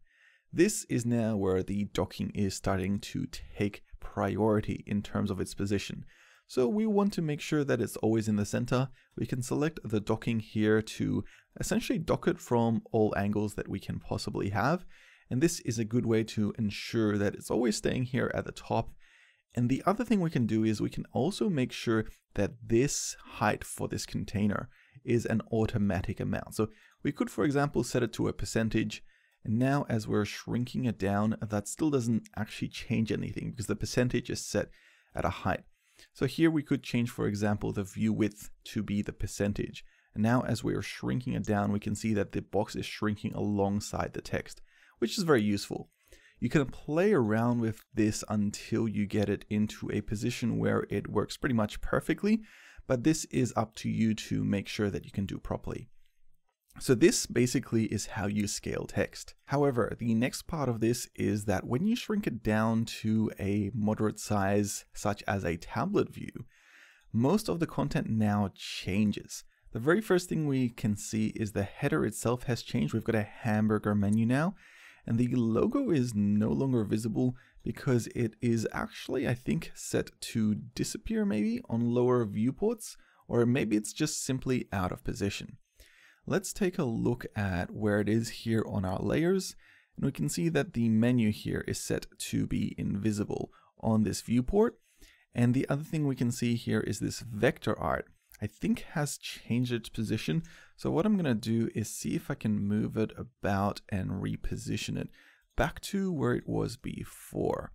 This is now where the docking is starting to take priority in terms of its position. So we want to make sure that it's always in the center. We can select the docking here to essentially dock it from all angles that we can possibly have. And this is a good way to ensure that it's always staying here at the top. And the other thing we can do is we can also make sure that this height for this container is an automatic amount. So we could, for example, set it to a percentage. And now as we're shrinking it down, that still doesn't actually change anything because the percentage is set at a height. So here we could change, for example, the view width to be the percentage. And now as we are shrinking it down, we can see that the box is shrinking alongside the text, which is very useful. You can play around with this until you get it into a position where it works pretty much perfectly, but this is up to you to make sure that you can do properly. So this basically is how you scale text. However, the next part of this is that when you shrink it down to a moderate size, such as a tablet view, most of the content now changes. The very first thing we can see is the header itself has changed. We've got a hamburger menu now, and the logo is no longer visible because it is actually, I think, set to disappear maybe on lower viewports, or maybe it's just simply out of position. Let's take a look at where it is here on our layers, and we can see that the menu here is set to be invisible on this viewport. And the other thing we can see here is this vector art, I think has changed its position. So what I'm going to do is see if I can move it about and reposition it back to where it was before.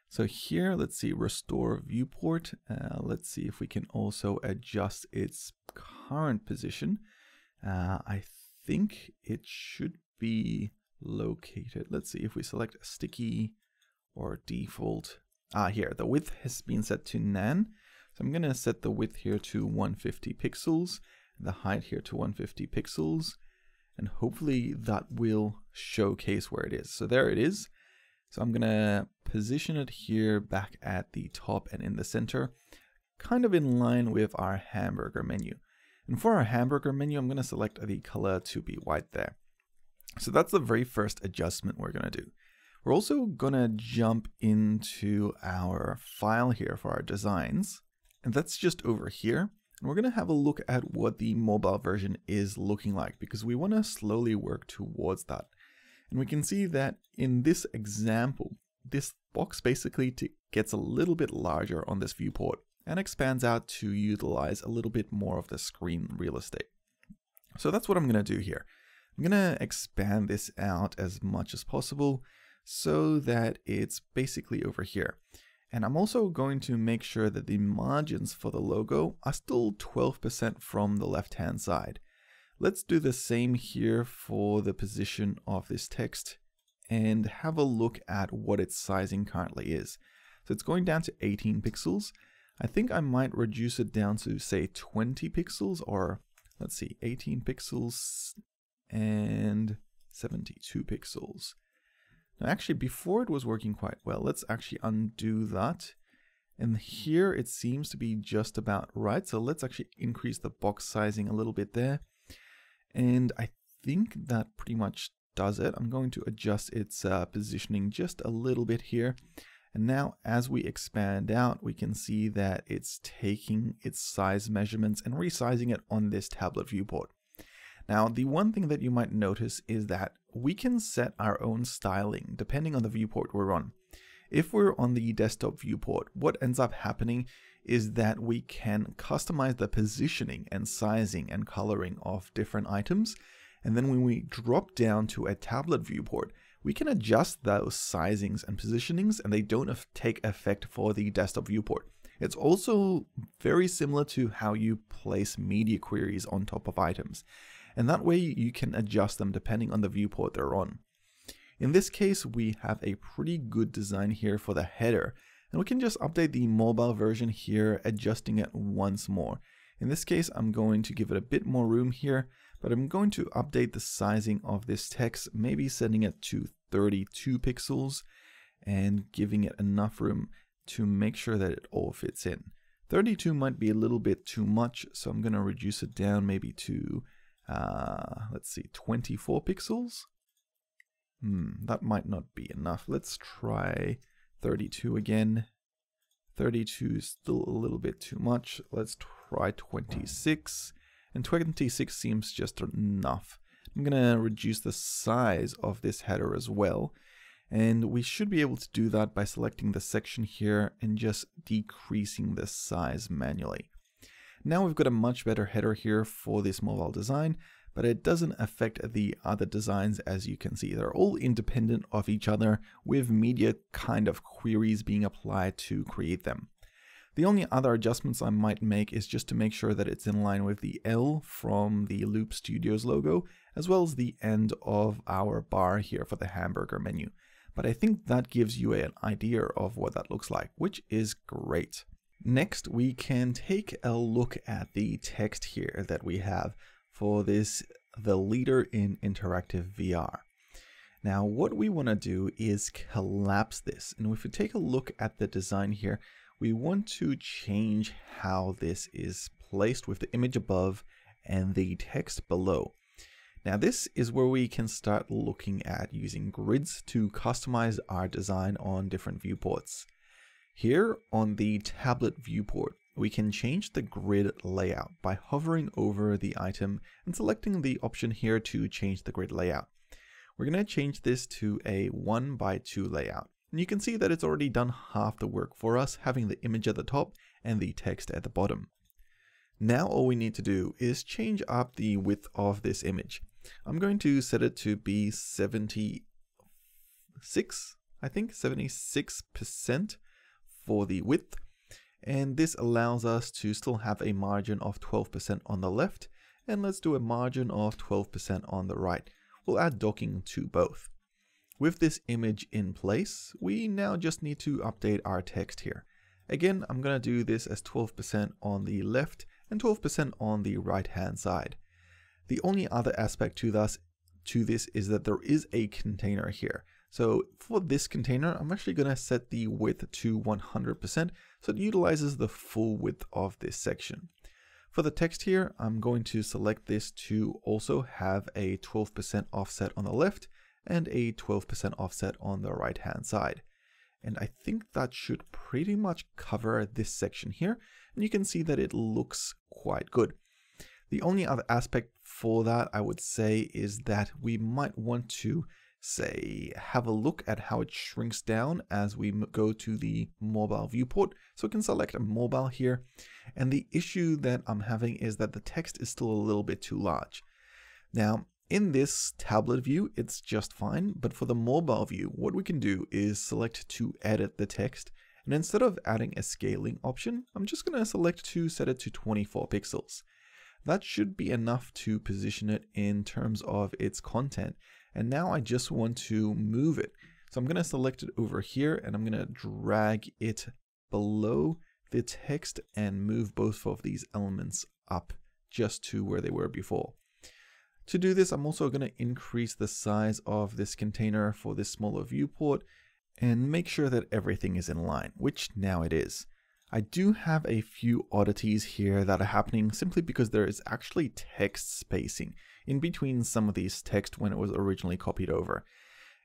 So here, let's see, restore viewport. Let's see if we can also adjust its current position. I think it should be located. Let's see if we select sticky or default. Here, the width has been set to none. So I'm going to set the width here to 150 pixels, the height here to 150 pixels, and hopefully that will showcase where it is. So there it is. So I'm going to position it here back at the top and in the center, kind of in line with our hamburger menu. And for our hamburger menu, I'm going to select the color to be white there. So that's the very first adjustment we're going to do. We're also going to jump into our file here for our designs. And that's just over here. And we're going to have a look at what the mobile version is looking like, because we want to slowly work towards that. And we can see that in this example, this box basically gets a little bit larger on this viewport and expands out to utilize a little bit more of the screen real estate. So that's what I'm going to do here. I'm going to expand this out as much as possible so that it's basically over here. And I'm also going to make sure that the margins for the logo are still 12% from the left-hand side. Let's do the same here for the position of this text and have a look at what its sizing currently is. So it's going down to 18 pixels. I think I might reduce it down to say 20 pixels, or let's see, 18 pixels and 72 pixels. Now actually before it was working quite well. Let's actually undo that. And here it seems to be just about right. So let's actually increase the box sizing a little bit there. And I think that pretty much does it. I'm going to adjust its positioning just a little bit here. And now as we expand out, we can see that it's taking its size measurements and resizing it on this tablet viewport. Now, the one thing that you might notice is that we can set our own styling depending on the viewport we're on. If we're on the desktop viewport, what ends up happening is that we can customize the positioning and sizing and coloring of different items. And then when we drop down to a tablet viewport, we can adjust those sizings and positionings, and they don't take effect for the desktop viewport. It's also very similar to how you place media queries on top of items. And that way you can adjust them depending on the viewport they're on. In this case, we have a pretty good design here for the header, and we can just update the mobile version here, adjusting it once more. In this case, I'm going to give it a bit more room here, but I'm going to update the sizing of this text, maybe setting it to 32 pixels and giving it enough room to make sure that it all fits in. 32 might be a little bit too much, so I'm going to reduce it down maybe to, let's see, 24 pixels. That might not be enough. Let's try 32 again. 32 is still a little bit too much. Let's try 26. And 26 seems just enough. I'm going to reduce the size of this header as well. And we should be able to do that by selecting the section here and just decreasing the size manually. Now we've got a much better header here for this mobile design, but it doesn't affect the other designs. As you can see, they're all independent of each other with media kind of queries being applied to create them. The only other adjustments I might make is just to make sure that it's in line with the L from the Loop Studios logo, as well as the end of our bar here for the hamburger menu. But I think that gives you an idea of what that looks like, which is great. Next, we can take a look at the text here that we have for this, the leader in interactive VR. Now, what we want to do is collapse this. And if we take a look at the design here, we want to change how this is placed with the image above and the text below. Now, this is where we can start looking at using grids to customize our design on different viewports. Here on the tablet viewport, we can change the grid layout by hovering over the item and selecting the option here to change the grid layout. We're going to change this to a 1:2 layout. And you can see that it's already done half the work for us, having the image at the top and the text at the bottom. Now all we need to do is change up the width of this image. I'm going to set it to be 76%, I think 76% for the width. And this allows us to still have a margin of 12% on the left. And let's do a margin of 12% on the right. We'll add docking to both. With this image in place, we now just need to update our text here. Again, I'm going to do this as 12% on the left and 12% on the right hand side. The only other aspect to this is that there is a container here. So for this container, I'm actually going to set the width to 100% so it utilizes the full width of this section. For the text here, I'm going to select this to also have a 12% offset on the left and a 12% offset on the right hand side. And I think that should pretty much cover this section here. And you can see that it looks quite good. The only other aspect for that, I would say, is that we might want to have a look at how it shrinks down as we go to the mobile viewport. So we can select a mobile here. And the issue that I'm having is that the text is still a little bit too large. Now, in this tablet view, it's just fine. But for the mobile view, what we can do is select to edit the text. And instead of adding a scaling option, I'm just going to select to set it to 24 pixels. That should be enough to position it in terms of its content. And now I just want to move it. So I'm going to select it over here and I'm going to drag it below the text and move both of these elements up just to where they were before. To do this, I'm also going to increase the size of this container for this smaller viewport and make sure that everything is in line, which now it is. I do have a few oddities here that are happening simply because there is actually text spacing in between some of these text when it was originally copied over.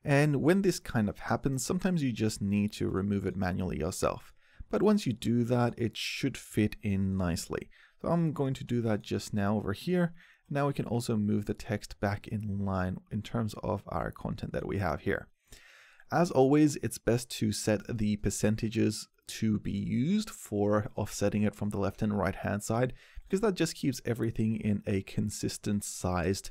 And when this kind of happens, sometimes you just need to remove it manually yourself. But once you do that, it should fit in nicely. So I'm going to do that just now over here. Now we can also move the text back in line in terms of our content that we have here. As always, it's best to set the percentages to be used for offsetting it from the left and right hand side, because that just keeps everything in a consistent sized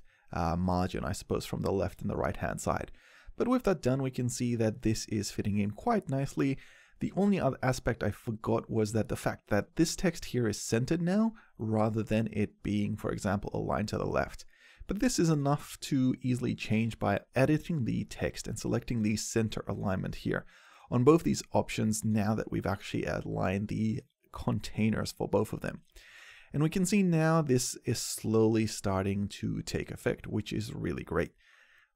margin, I suppose, from the left and the right hand side. But with that done, we can see that this is fitting in quite nicely. The only other aspect I forgot was that the fact that this text here is centered now, rather than it being, for example, aligned to the left. But this is enough to easily change by editing the text and selecting the center alignment here on both these options now that we've actually aligned the containers for both of them. And we can see now this is slowly starting to take effect, which is really great.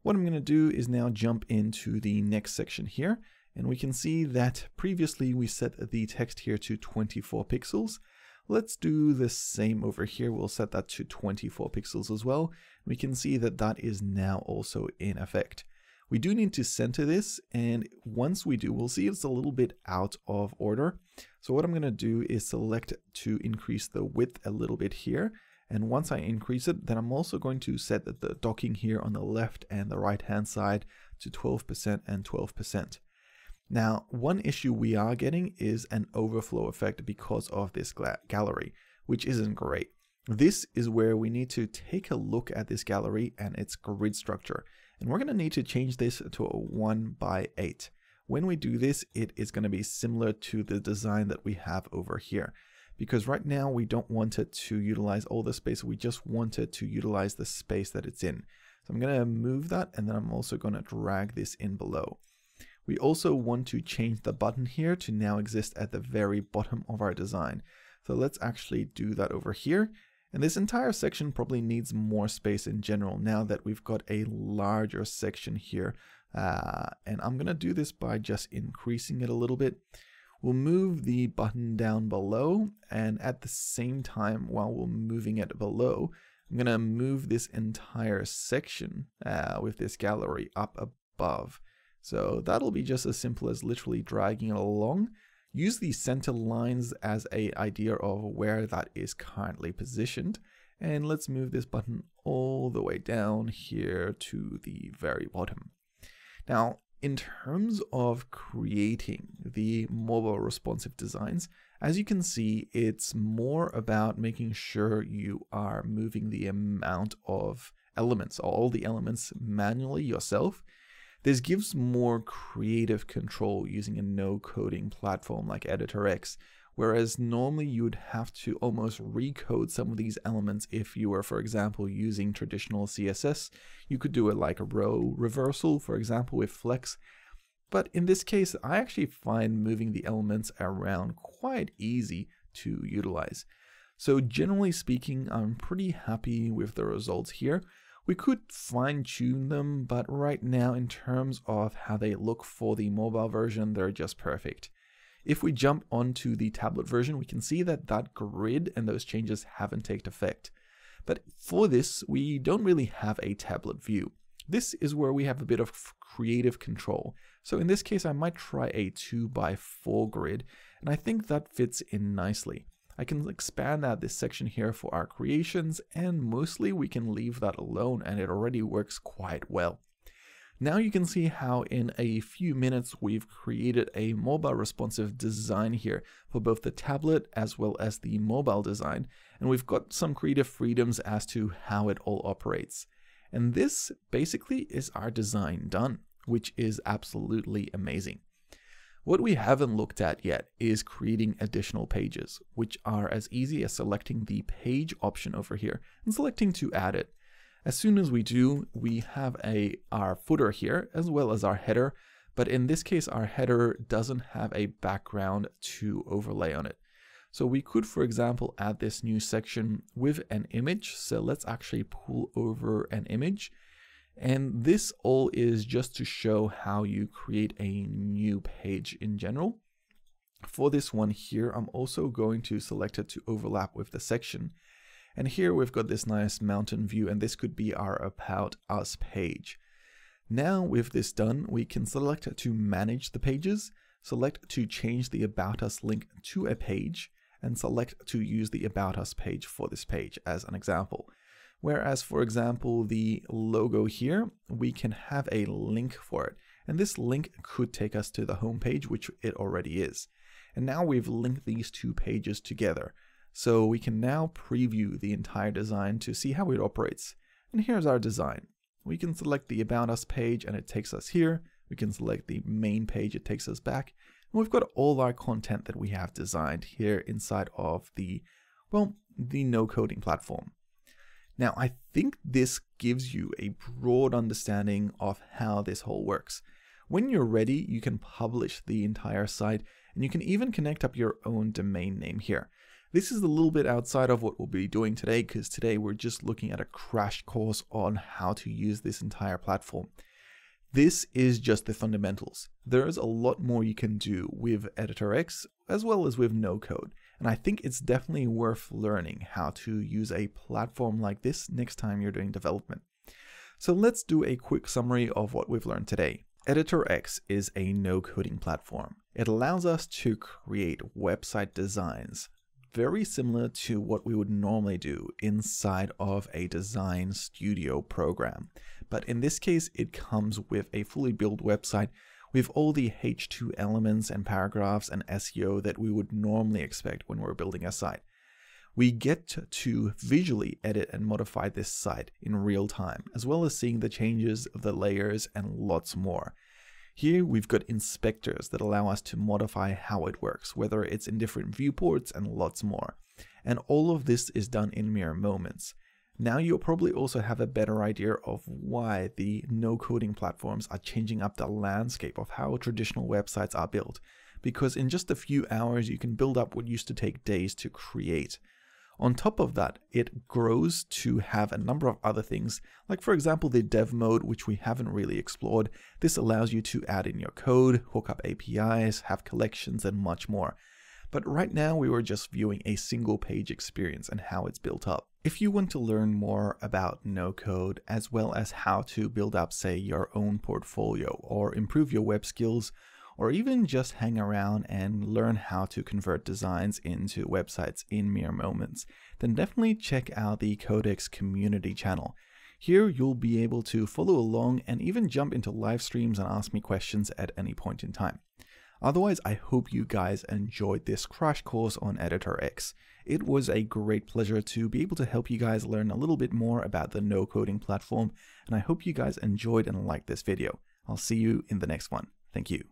What I'm going to do is now jump into the next section here, and we can see that previously we set the text here to 24 pixels. Let's do the same over here. We'll set that to 24 pixels as well. We can see that that is now also in effect. We do need to center this, and once we do, we'll see it's a little bit out of order. So what I'm going to do is select to increase the width a little bit here. And once I increase it, then I'm also going to set the docking here on the left and the right hand side to 12% and 12%. Now, one issue we are getting is an overflow effect because of this gallery, which isn't great. This is where we need to take a look at this gallery and its grid structure. And we're going to need to change this to a 1:8. When we do this, it is going to be similar to the design that we have over here. Because right now we don't want it to utilize all the space, we just want it to utilize the space that it's in. So I'm going to move that, and then I'm also going to drag this in below. We also want to change the button here to now exist at the very bottom of our design. So let's actually do that over here. And this entire section probably needs more space in general now that we've got a larger section here. And I'm going to do this by just increasing it a little bit. We'll move the button down below, and at the same time, while we're moving it below, I'm going to move this entire section with this gallery up above. So that'll be just as simple as literally dragging it along. Use the center lines as an idea of where that is currently positioned. And let's move this button all the way down here to the very bottom. Now, in terms of creating the mobile responsive designs, as you can see, it's more about making sure you are moving the amount of elements, all the elements manually yourself. This gives more creative control using a no-coding platform like editorx, whereas normally you would have to almost recode some of these elements if you were, for example, using traditional CSS. You could do it like a row reversal, for example, with flex. But in this case, I actually find moving the elements around quite easy to utilize. So generally speaking, I'm pretty happy with the results here. We could fine-tune them, but right now in terms of how they look for the mobile version, they're just perfect. If we jump onto the tablet version, we can see that that grid and those changes haven't taken effect. But for this, we don't really have a tablet view. This is where we have a bit of creative control. So in this case, I might try a 2x4 grid, and I think that fits in nicely. I can expand out this section here for our creations, and mostly we can leave that alone, and it already works quite well. Now you can see how in a few minutes we've created a mobile responsive design here for both the tablet as well as the mobile design, and we've got some creative freedoms as to how it all operates. And this basically is our design done, which is absolutely amazing. What we haven't looked at yet is creating additional pages, which are as easy as selecting the page option over here and selecting to add it. As soon as we do, we have our footer here as well as our header, but in this case our header doesn't have a background to overlay on it. So we could, for example, add this new section with an image. So let's actually pull over an image. And this all is just to show how you create a new page in general. For this one here, I'm also going to select it to overlap with the section. And here we've got this nice mountain view, and this could be our About Us page. Now with this done, we can select to manage the pages, select to change the About Us link to a page, and select to use the About Us page for this page as an example. Whereas, for example, the logo here, we can have a link for it. And this link could take us to the home page, which it already is. And now we've linked these two pages together. So we can now preview the entire design to see how it operates. And here's our design. We can select the About Us page and it takes us here. We can select the main page, it takes us back. And we've got all our content that we have designed here inside of the no coding platform. Now, I think this gives you a broad understanding of how this whole works. When you're ready, you can publish the entire site, and you can even connect up your own domain name here. This is a little bit outside of what we'll be doing today, because today we're just looking at a crash course on how to use this entire platform. This is just the fundamentals. There's a lot more you can do with editorx as well as with NoCode. And I think it's definitely worth learning how to use a platform like this next time you're doing development. So let's do a quick summary of what we've learned today. editorx is a no-coding platform. It allows us to create website designs very similar to what we would normally do inside of a design studio program. But in this case, it comes with a fully built website with all the H2 elements and paragraphs and SEO that we would normally expect when we're building a site. We get to visually edit and modify this site in real time, as well as seeing the changes of the layers and lots more. Here we've got inspectors that allow us to modify how it works, whether it's in different viewports and lots more. And all of this is done in mere moments. Now you'll probably also have a better idea of why the no-coding platforms are changing up the landscape of how traditional websites are built. Because in just a few hours, you can build up what used to take days to create. On top of that, it grows to have a number of other things, like for example the dev mode, which we haven't really explored. This allows you to add in your code, hook up APIs, have collections, and much more. But right now we were just viewing a single page experience and how it's built up. If you want to learn more about no-code, as well as how to build up, say, your own portfolio or improve your web skills, or even just hang around and learn how to convert designs into websites in mere moments, then definitely check out the Codex community channel. Here you'll be able to follow along and even jump into live streams and ask me questions at any point in time. Otherwise, I hope you guys enjoyed this crash course on editorx. It was a great pleasure to be able to help you guys learn a little bit more about the no-coding platform, and I hope you guys enjoyed and liked this video. I'll see you in the next one. Thank you.